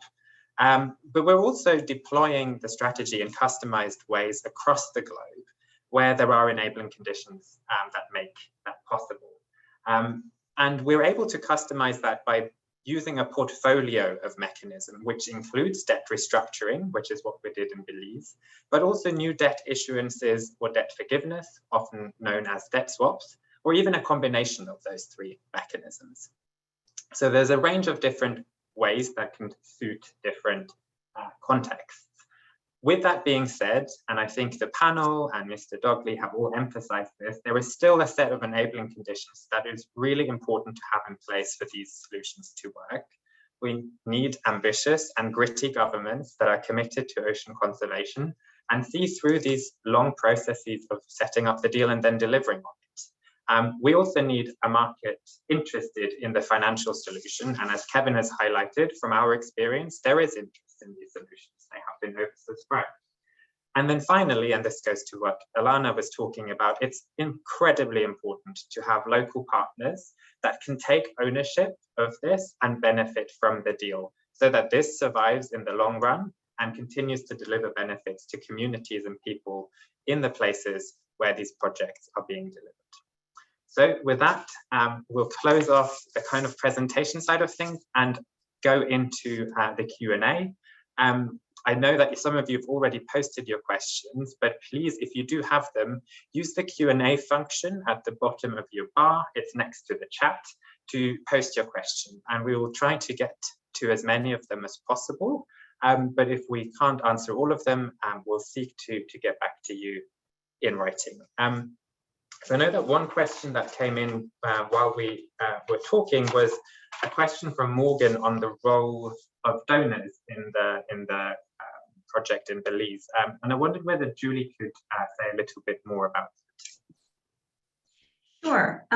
But we're also deploying the strategy in customized ways across the globe where there are enabling conditions that make that possible. And we're able to customize that by using a portfolio of mechanism, which includes debt restructuring, which is what we did in Belize, but also new debt issuances or debt forgiveness, often known as debt swaps, or even a combination of those three mechanisms. So there's a range of different ways that can suit different contexts. With that being said, and I think the panel and Mr. Dogley have all emphasized this, there is still a set of enabling conditions that is really important to have in place for these solutions to work. We need ambitious and gritty governments that are committed to ocean conservation and see through these long processes of setting up the deal and then delivering on it. We also need a market interested in the financial solution. And as Kevin has highlighted, from our experience, there is interest in these solutions. They have been oversubscribed. And then finally, and this goes to what Alana was talking about, it's incredibly important to have local partners that can take ownership of this and benefit from the deal so that this survives in the long run and continues to deliver benefits to communities and people in the places where these projects are being delivered. So with that, we'll close off the kind of presentation side of things and go into the Q&A. I know that some of you have already posted your questions, but please, if you do have them, use the Q&A function at the bottom of your bar. It's next to the chat to post your question, and we will try to get to as many of them as possible. But if we can't answer all of them, we'll seek to get back to you in writing. So I know that one question that came in while we were talking was a question from Morgan on the role of donors in the project in Belize. And I wondered whether Julie could say a little bit more about it. Sure.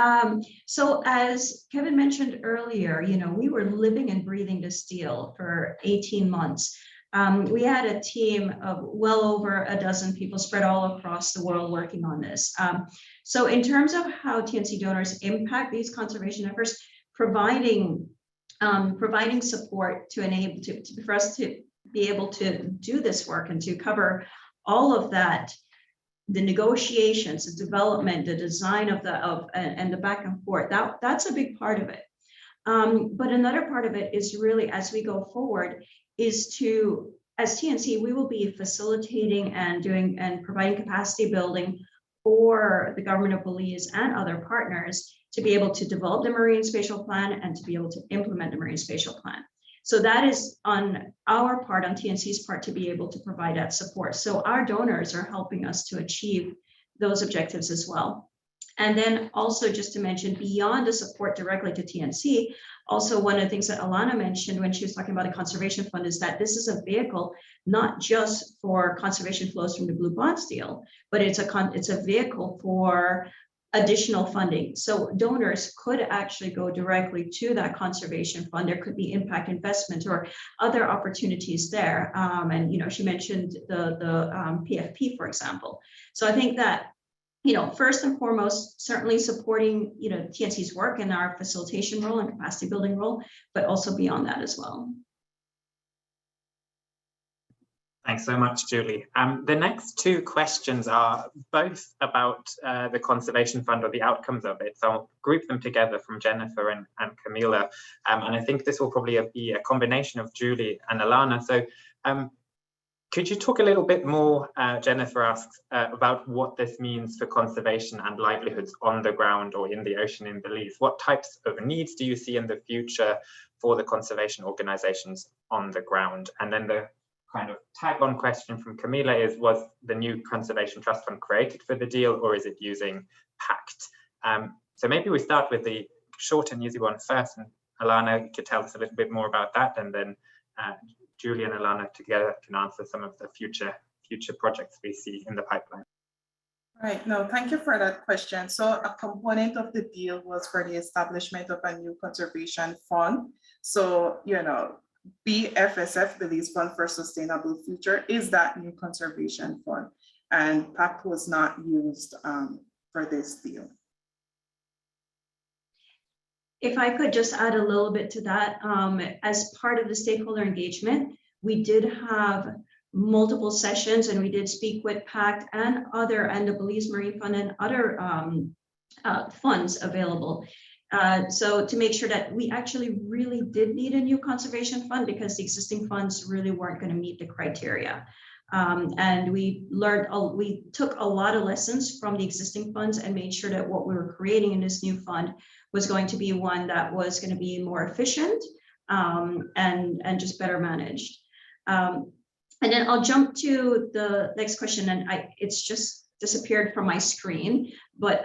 So as Kevin mentioned earlier, we were living and breathing this deal for 18 months. We had a team of well over a dozen people spread all across the world working on this. So in terms of how TNC donors impact these conservation efforts, providing support to enable for us to be able to do this work and to cover all of that, the negotiations, the development, the design and the back and forth, that's a big part of it. But another part of it is really, as we go forward, is to, as TNC, we will be facilitating and providing capacity building for the government of Belize and other partners to be able to develop the marine spatial plan and to be able to implement the marine spatial plan. So that is on our part, on TNC's part, to be able to provide that support. So our donors are helping us to achieve those objectives as well. And then also, just to mention, beyond the support directly to TNC, also one of the things that Alana mentioned when she was talking about a conservation fund is that this is a vehicle not just for conservation flows from the Blue Bonds deal, but it's a vehicle for additional funding. So donors could actually go directly to that conservation fund. There could be impact investment or other opportunities there. And she mentioned the PFP, for example. So I think that first and foremost, certainly supporting TNC's work and our facilitation role and capacity building role, but also beyond that as well. Thanks so much, Julie. The next two questions are both about the Conservation Fund or the outcomes of it. So I'll group them together from Jennifer and Camila. And I think this will probably be a combination of Julie and Alana. So could you talk a little bit more, Jennifer asks, about what this means for conservation and livelihoods on the ground or in the ocean in Belize? What types of needs do you see in the future for the conservation organizations on the ground? And then the kind of tag-on question from Camila is, was the new Conservation Trust Fund created for the deal, or is it using PACT? So maybe we start with the short and easy one first, and Alana could tell us a little bit more about that, and then Julie and Alana together can answer some of the future projects we see in the pipeline. Right, no, thank you for that question. So a component of the deal was for the establishment of a new conservation fund. So, BFSF, Belize Fund for Sustainable Future, is that new conservation fund, and PAC was not used for this deal. If I could just add a little bit to that, as part of the stakeholder engagement, we did have multiple sessions, and we did speak with PACT and the Belize Marine Fund and other funds available. So to make sure that we actually really did need a new conservation fund, because the existing funds really weren't going to meet the criteria. And we took a lot of lessons from the existing funds and made sure that what we were creating in this new fund was going to be one that was going to be more efficient and just better managed. And then I'll jump to the next question, and it's just disappeared from my screen, but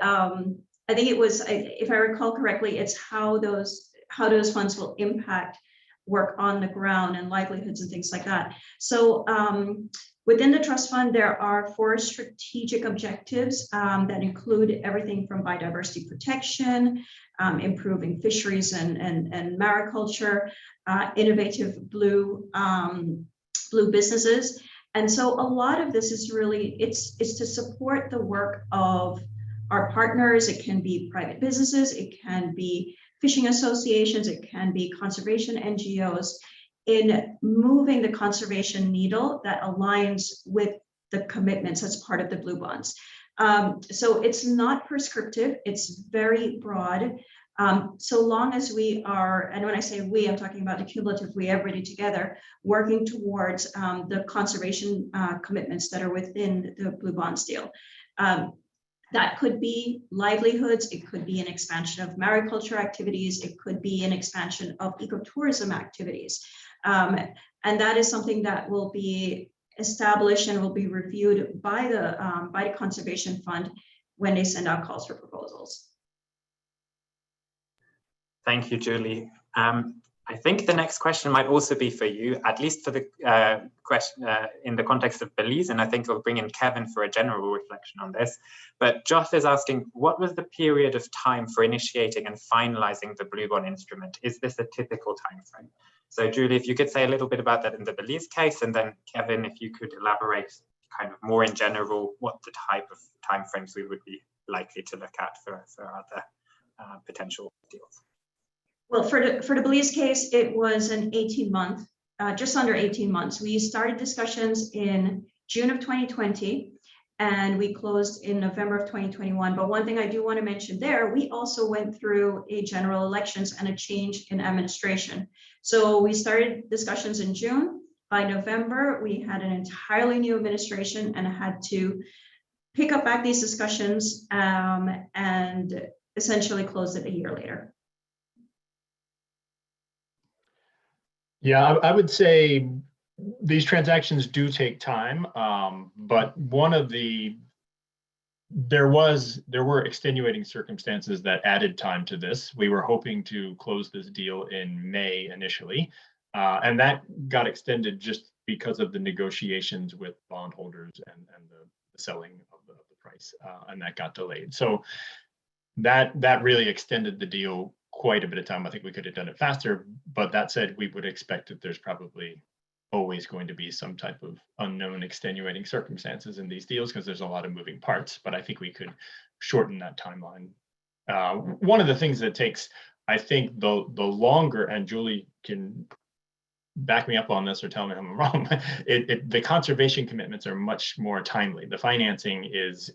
I think it was, if I recall correctly, it's how those funds will impact work on the ground and livelihoods and things like that. So within the trust fund, there are 4 strategic objectives that include everything from biodiversity protection, improving fisheries and mariculture, innovative blue businesses. And so a lot of this is really, it's to support the work of our partners. It can be private businesses, it can be fishing associations, it can be conservation NGOs, in moving the conservation needle that aligns with the commitments as part of the Blue Bonds. So it's not prescriptive, it's very broad. So long as we are, and when I say we, I'm talking about the cumulative we, everybody together, working towards the conservation commitments that are within the Blue Bonds deal. That could be livelihoods, it could be an expansion of mariculture activities, it could be an expansion of ecotourism activities. And that is something that will be established and will be reviewed by the Conservation Fund when they send out calls for proposals. Thank you, Julie. I think the next question might also be for you, at least for the question in the context of Belize, and I think we'll bring in Kevin for a general reflection on this. But Joth is asking, what was the period of time for initiating and finalizing the Blue Bond instrument? Is this a typical time frame? So Julie, if you could say a little bit about that in the Belize case, and then Kevin, if you could elaborate kind of more in general, what the type of timeframes we would be likely to look at for other potential deals. Well, for the Belize case, it was an 18-month, just under 18 months. We started discussions in June of 2020, and we closed in November of 2021. But one thing I do want to mention there, we also went through a general elections and a change in administration. So we started discussions in June. By November, we had an entirely new administration and had to pick up back these discussions and essentially close it a year later. Yeah, I would say these transactions do take time, but there were extenuating circumstances that added time to this. We were hoping to close this deal in May initially, and that got extended just because of the negotiations with bondholders and the selling of the price, and that got delayed. So that really extended the deal quite a bit of time. I think we could have done it faster, but that said, we would expect that there's probably always going to be some type of unknown extenuating circumstances in these deals because there's a lot of moving parts, but I think we could shorten that timeline. One of the things that takes, I think, the longer, and Julie can back me up on this or tell me I'm wrong, the conservation commitments are much more timely. The financing is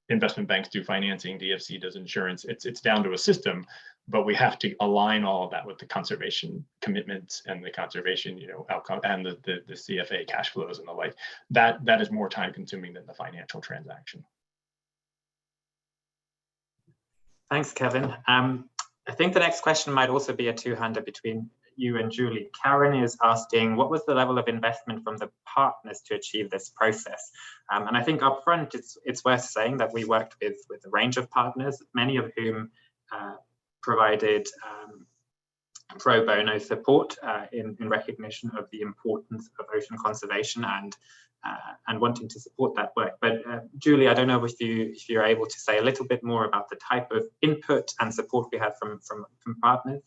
investment banks do financing, DFC does insurance. It's down to a system, but we have to align all of that with the conservation commitments and the conservation, outcome and the CFA cash flows and the like. That is more time consuming than the financial transaction. Thanks, Kevin. I think the next question might also be a two-hander between you and Julie. Karen is asking, what was the level of investment from the partners to achieve this process? And I think upfront, it's worth saying that we worked with a range of partners, many of whom provided pro bono support in recognition of the importance of ocean conservation and wanting to support that work. But Julie, I don't know if you're able to say a little bit more about the type of input and support we had from partners.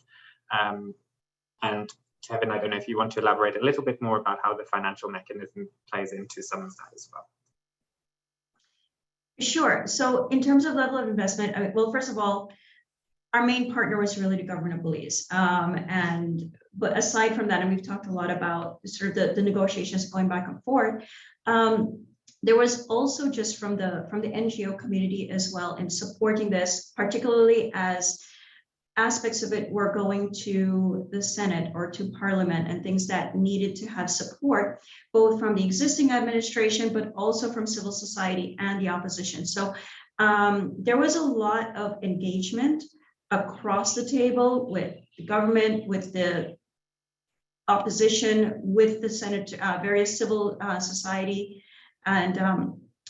And Kevin, I don't know if you want to elaborate a little bit more about how the financial mechanism plays into some of that as well. Sure. So in terms of level of investment, well, first of all, our main partner was really the government of Belize. But aside from that, and we've talked a lot about sort of the negotiations going back and forth, there was also just from the NGO community as well in supporting this, particularly as aspects of it were going to the Senate or to Parliament and things that needed to have support, both from the existing administration, but also from civil society and the opposition. So there was a lot of engagement across the table with the government, with the opposition, with the Senate, various civil society. And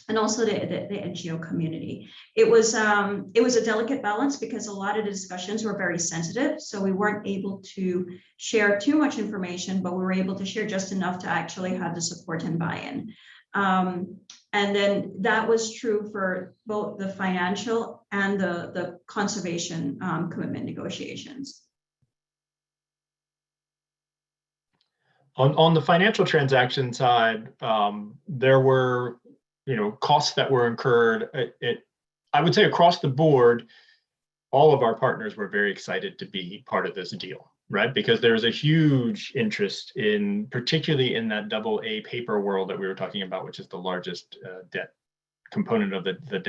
and also the NGO community. It was a delicate balance because a lot of the discussions were very sensitive. So we weren't able to share too much information, but we were able to share just enough to actually have the support and buy-in. And then that was true for both the financial and the conservation commitment negotiations. On the financial transaction side, there were, costs that were incurred. I would say across the board, all of our partners were very excited to be part of this deal, right? Because there's a huge interest in, particularly in that AA paper world that we were talking about, which is the largest debt component of the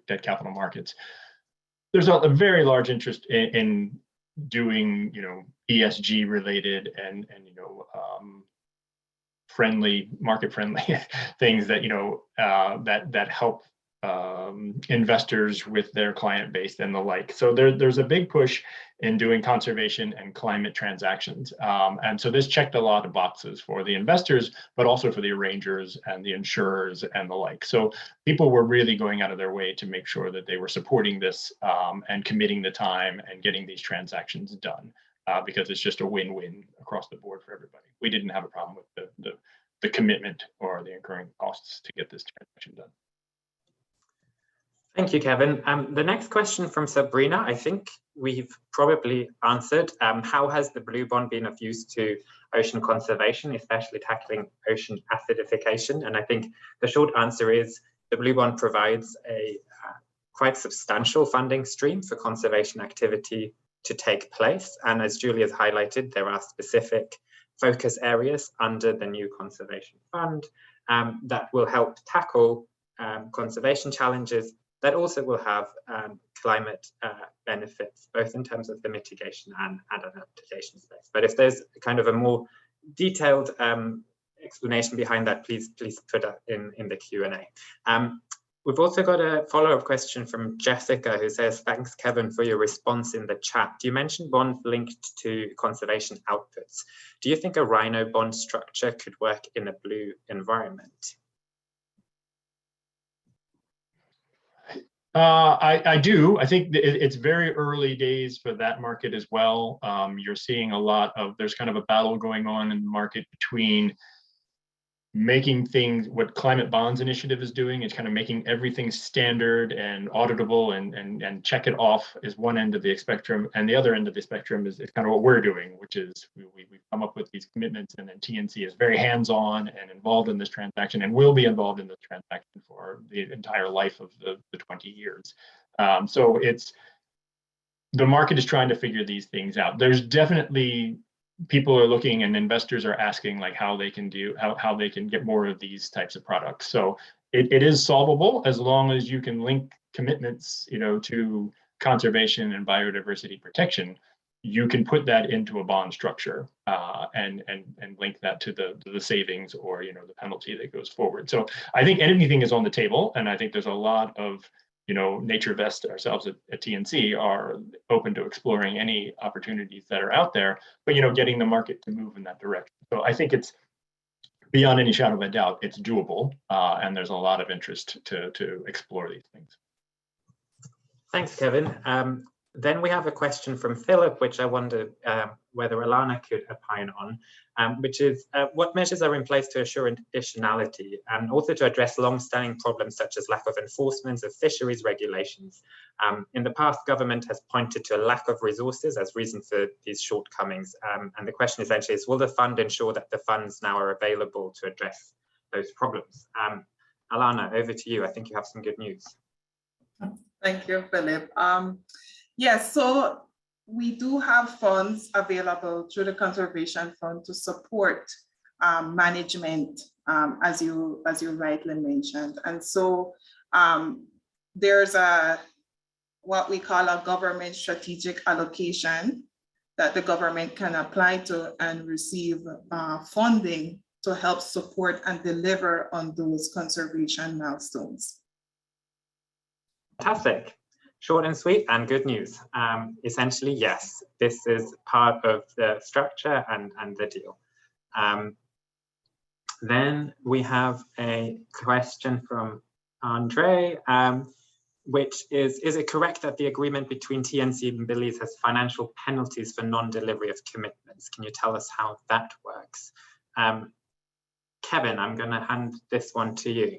debt capital markets. There's a very large interest in doing, ESG related and market friendly things that that help investors with their client base and the like. So there's a big push in doing conservation and climate transactions, and so this checked a lot of boxes for the investors, but also for the arrangers and the insurers and the like. So people were really going out of their way to make sure that they were supporting this and committing the time and getting these transactions done. Because it's just a win-win across the board for everybody. We didn't have a problem with the commitment or the incurring costs to get this transaction done. Thank you, Kevin. The next question from Sabrina, I think we've probably answered. How has the Blue Bond been of use to ocean conservation, especially tackling ocean acidification? And I think the short answer is the Blue Bond provides a quite substantial funding stream for conservation activity to take place. And as Julie has highlighted, there are specific focus areas under the new conservation fund that will help tackle conservation challenges that also will have climate benefits, both in terms of the mitigation and adaptation space. But if there's kind of a more detailed explanation behind that, please put it in the Q&A. We've also got a follow-up question from Jessica who says, thanks, Kevin, for your response in the chat. You mentioned bonds linked to conservation outputs. Do you think a rhino bond structure could work in a blue environment? I do. I think it's very early days for that market as well. You're seeing there's kind of a battle going on in the market between making things, what Climate Bonds Initiative is doing is kind of making everything standard and auditable and check it off is one end of the spectrum, and the other end of the spectrum is kind of what we're doing, which is we've come up with these commitments, and then TNC is very hands-on and involved in this transaction and will be involved in this transaction for the entire life of the 20 years. So the market is trying to figure these things out. There's definitely people are looking and investors are asking like how they can get more of these types of products. So it is solvable as long as you can link commitments, to conservation and biodiversity protection. You can put that into a bond structure and link that to the savings or the penalty that goes forward. So I think anything is on the table, and I think there's a lot of Nature Vest ourselves at TNC are open to exploring any opportunities that are out there, but getting the market to move in that direction. So I think it's beyond any shadow of a doubt, it's doable, and there's a lot of interest to explore these things. Thanks, Kevin. Then we have a question from Philip, which I wonder whether Alana could opine on, which is what measures are in place to assure additionality and also to address long-standing problems such as lack of enforcement of fisheries regulations. In the past, government has pointed to a lack of resources as reason for these shortcomings. And the question essentially is, will the fund ensure that the funds now are available to address those problems? Alana, over to you. I think you have some good news. Thank you, Philip. Yes, so we do have funds available through the Conservation Fund to support management, as you rightly mentioned. And so there's what we call a government strategic allocation that the government can apply to and receive funding to help support and deliver on those conservation milestones. Fantastic. Short and sweet and good news. Essentially, yes, this is part of the structure and the deal. Then we have a question from Andre, which is it correct that the agreement between TNC and Belize has financial penalties for non-delivery of commitments? Can you tell us how that works? Kevin, I'm going to hand this one to you.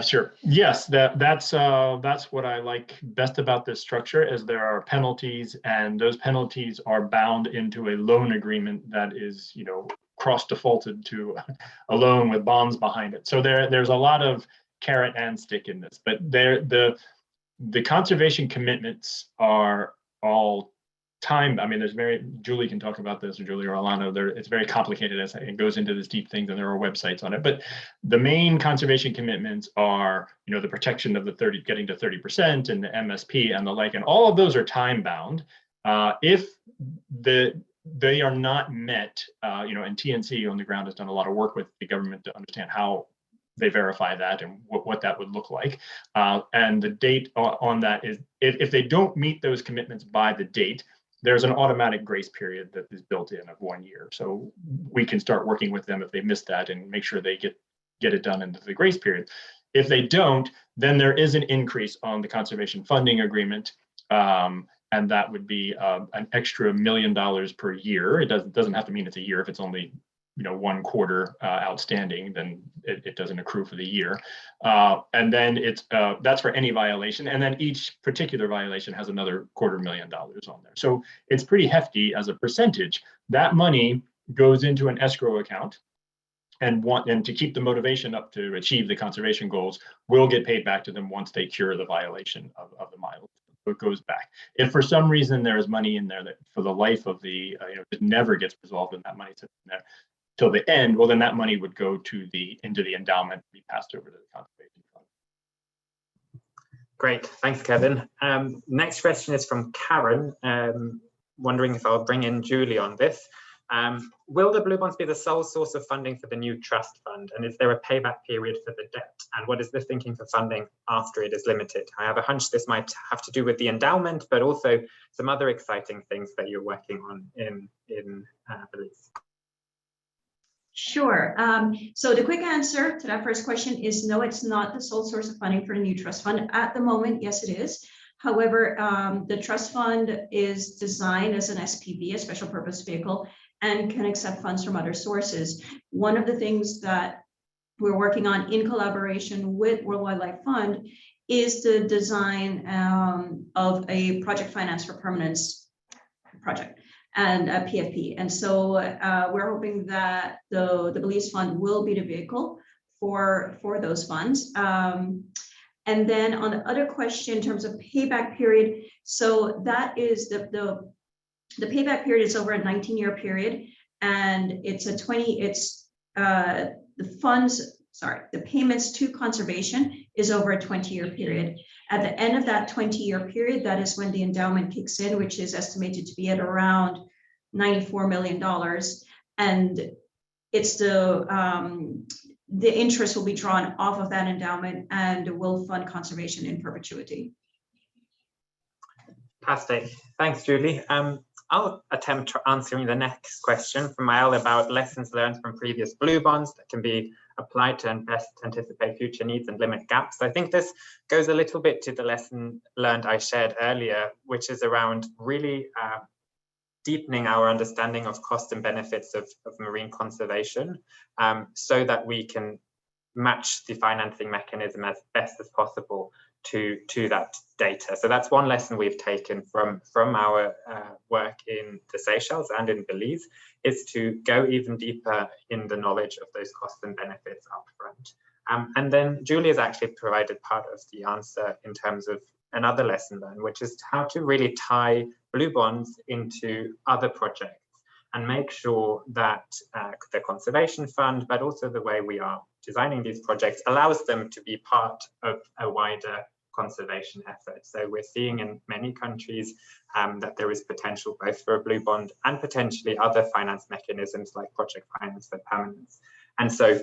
Sure. Yes, that's what I like best about this structure, is there are penalties, and those penalties are bound into a loan agreement that is, cross-defaulted to a loan with bonds behind it. So there's a lot of carrot and stick in this, but the conservation commitments are all time. I mean, Julie can talk about this, or Julie or Alana. It's very complicated as it goes into these deep things, and there are websites on it. But the main conservation commitments are, the protection of the getting to 30%, and the MSP and the like, and all of those are time bound. If they are not met, and TNC on the ground has done a lot of work with the government to understand how they verify that and what that would look like. And the date on that is, if they don't meet those commitments by the date, there's an automatic grace period that is built in of 1 year. So we can start working with them if they miss that and make sure they get it done into the grace period. If they don't, then there is an increase on the conservation funding agreement. And that would be an extra $1 million per year. It doesn't have to mean it's a year. If it's only 1 quarter outstanding, then it doesn't accrue for the year. And then that's for any violation. And then each particular violation has another $250,000 on there. So it's pretty hefty as a percentage. That money goes into an escrow account, and to keep the motivation up to achieve the conservation goals, will get paid back to them once they cure the violation of the milestone. So it goes back. If for some reason there is money in there that for the life of the, it never gets resolved, and that money sits in there till the end, well, then that money would go into the endowment, be passed over to the conservation fund. Great, thanks, Kevin. Next question is from Karen, wondering if I'll bring in Julie on this. Will the blue bonds be the sole source of funding for the new trust fund? And is there a payback period for the debt? And what is the thinking for funding after it is limited? I have a hunch this might have to do with the endowment, but also some other exciting things that you're working on in Belize. Sure. So the quick answer to that first question is no, it's not the sole source of funding for the new trust fund. At the moment, yes, it is. However, the trust fund is designed as an SPV, a special purpose vehicle, and can accept funds from other sources. One of the things that we're working on in collaboration with World Wildlife Fund is the design of a project finance for permanence project, and a PFP. And so we're hoping that the Belize Fund will be the vehicle for those funds. And then on the other question, in terms of payback period, so that is the payback period is over a 19-year period, and it's the payments to conservation is over a 20-year period. At the end of that 20-year period, that is when the endowment kicks in, which is estimated to be at around $94 million. And it's the interest will be drawn off of that endowment and will fund conservation in perpetuity. Fantastic. Thanks, Julie. I'll attempt answering the next question from Mael about lessons learned from previous blue bonds that can be applied to best anticipate future needs and limit gaps. I think this goes a little bit to the lesson learned I shared earlier, which is around really deepening our understanding of cost and benefits of marine conservation, so that we can match the financing mechanism as best as possible to that data. So that's one lesson we've taken from our work in the Seychelles and in Belize, is to go even deeper in the knowledge of those costs and benefits upfront. And then Julie has actually provided part of the answer in terms of another lesson learned, which is how to really tie blue bonds into other projects and make sure that the conservation fund, but also the way we are designing these projects, allows them to be part of a wider conservation effort. So we're seeing in many countries that there is potential both for a blue bond and potentially other finance mechanisms like project finance for permanence. And so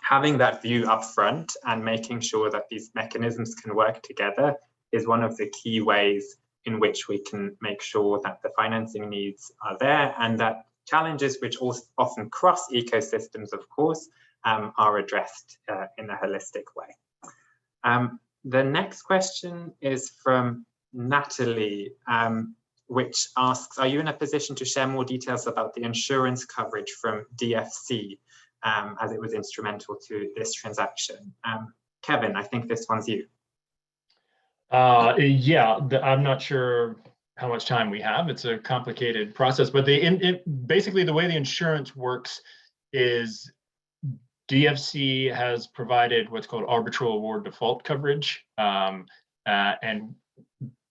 having that view up front and making sure that these mechanisms can work together is one of the key ways in which we can make sure that the financing needs are there, and that challenges which often cross ecosystems, of course, are addressed in a holistic way. The next question is from Natalie, which asks, are you in a position to share more details about the insurance coverage from DFC, as it was instrumental to this transaction? Kevin, I think this one's you. Yeah, I'm not sure how much time we have. It's a complicated process, but basically the way the insurance works is DFC has provided what's called arbitral award default coverage, and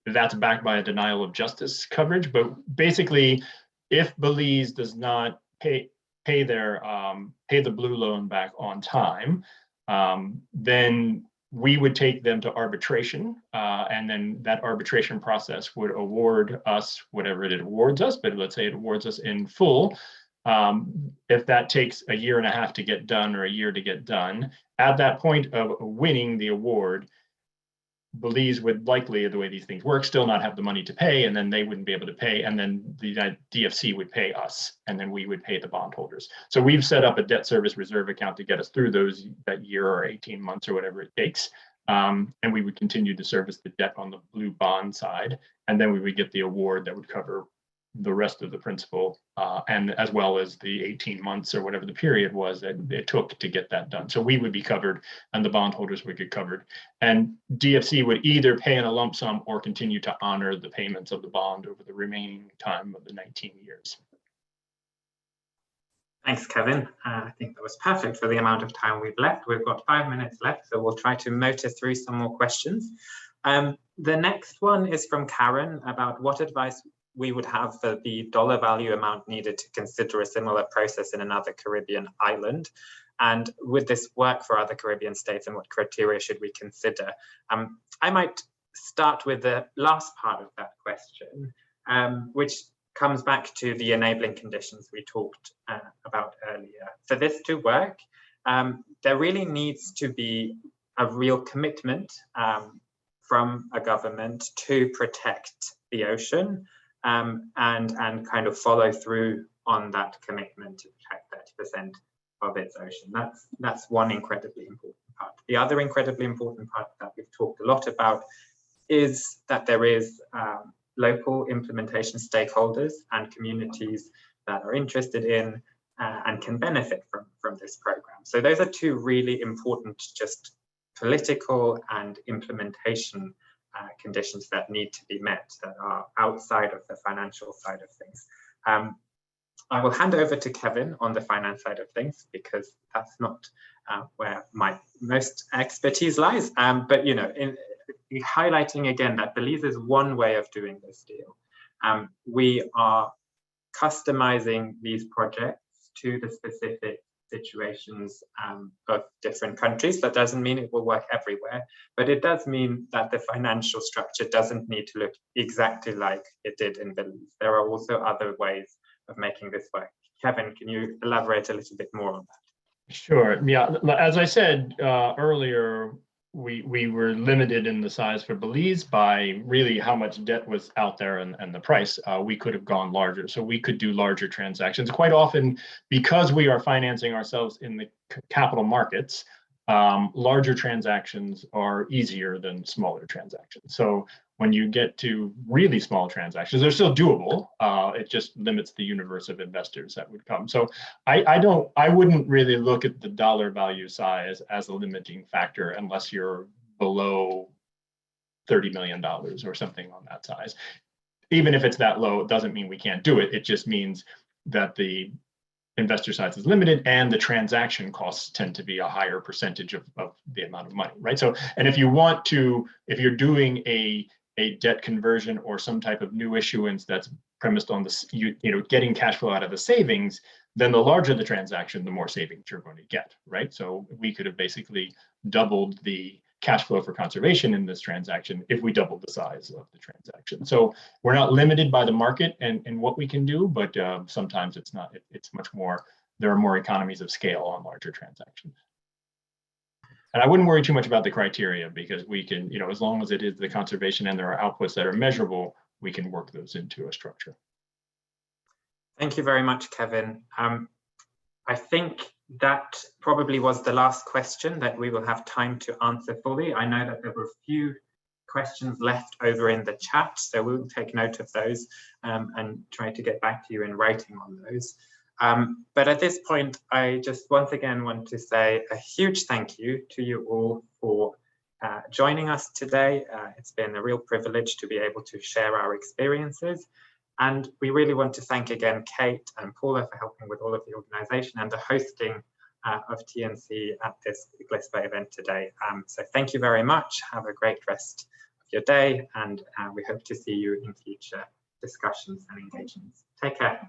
that's backed by a denial of justice coverage. But basically, if Belize does not pay the blue loan back on time, then we would take them to arbitration, and then that arbitration process would award us whatever it awards us, but let's say it awards us in full. If that takes a year and a half to get done or a year to get done, at that point of winning the award, Belize would likely, the way these things work, still not have the money to pay, and then they wouldn't be able to pay, and then the DFC would pay us, and then we would pay the bondholders. So we've set up a debt service reserve account to get us through that year or 18 months or whatever it takes, and we would continue to service the debt on the blue bond side, and then we would get the award that would cover the rest of the principal, and as well as the 18 months or whatever the period was that it took to get that done. So we would be covered and the bondholders would get covered. And DFC would either pay in a lump sum or continue to honor the payments of the bond over the remaining time of the 19 years. Thanks, Kevin. I think that was perfect for the amount of time we've left. We've got 5 minutes left, so we'll try to motor through some more questions. The next one is from Karen about what advice we would have for the dollar value amount needed to consider a similar process in another Caribbean island. And would this work for other Caribbean states, and what criteria should we consider? I might start with the last part of that question, which comes back to the enabling conditions we talked about earlier. For this to work, there really needs to be a real commitment from a government to protect the ocean, and kind of follow through on that commitment to protect 30% of its ocean. That's one incredibly important part. The other incredibly important part that we've talked a lot about is that there is local implementation stakeholders and communities that are interested in and can benefit from this program. So those are two really important just political and implementation conditions that need to be met, that are outside of the financial side of things. I will hand over to Kevin on the finance side of things, because that's not where my most expertise lies. But you know, in highlighting again that Belize is one way of doing this deal. We are customizing these projects to the specific situations of different countries. That doesn't mean it will work everywhere, but it does mean that the financial structure doesn't need to look exactly like it did in Belize. There are also other ways of making this work. Kevin, can you elaborate a little bit more on that? Sure. Yeah, as I said earlier, we were limited in the size for Belize by really how much debt was out there and the price. We could have gone larger, so we could do larger transactions. Quite often, because we are financing ourselves in the capital markets, larger transactions are easier than smaller transactions. So when you get to really small transactions, they're still doable. It just limits the universe of investors that would come. So I wouldn't really look at the dollar value size as a limiting factor unless you're below $30 million or something on that size. Even if it's that low, it doesn't mean we can't do it. It just means that the investor size is limited and the transaction costs tend to be a higher percentage of the amount of money, right? So, and if you're doing a debt conversion or some type of new issuance that's premised on this, getting cash flow out of the savings, then the larger the transaction, the more savings you're going to get, right? So we could have basically doubled the cash flow for conservation in this transaction if we doubled the size of the transaction. So we're not limited by the market and what we can do, but sometimes it's not. It's much more. There are more economies of scale on larger transactions. And I wouldn't worry too much about the criteria, because we can, as long as it is the conservation and there are outputs that are measurable, we can work those into a structure. Thank you very much, Kevin. I think that probably was the last question that we will have time to answer fully. I know that there were a few questions left over in the chat, so we'll take note of those and try to get back to you in writing on those. But at this point, I just once again want to say a huge thank you to you all for joining us today. It's been a real privilege to be able to share our experiences. And we really want to thank again Kate and Paula for helping with all of the organization and the hosting of TNC at this GLISPA event today. So thank you very much. Have a great rest of your day, and we hope to see you in future discussions and engagements. Take care.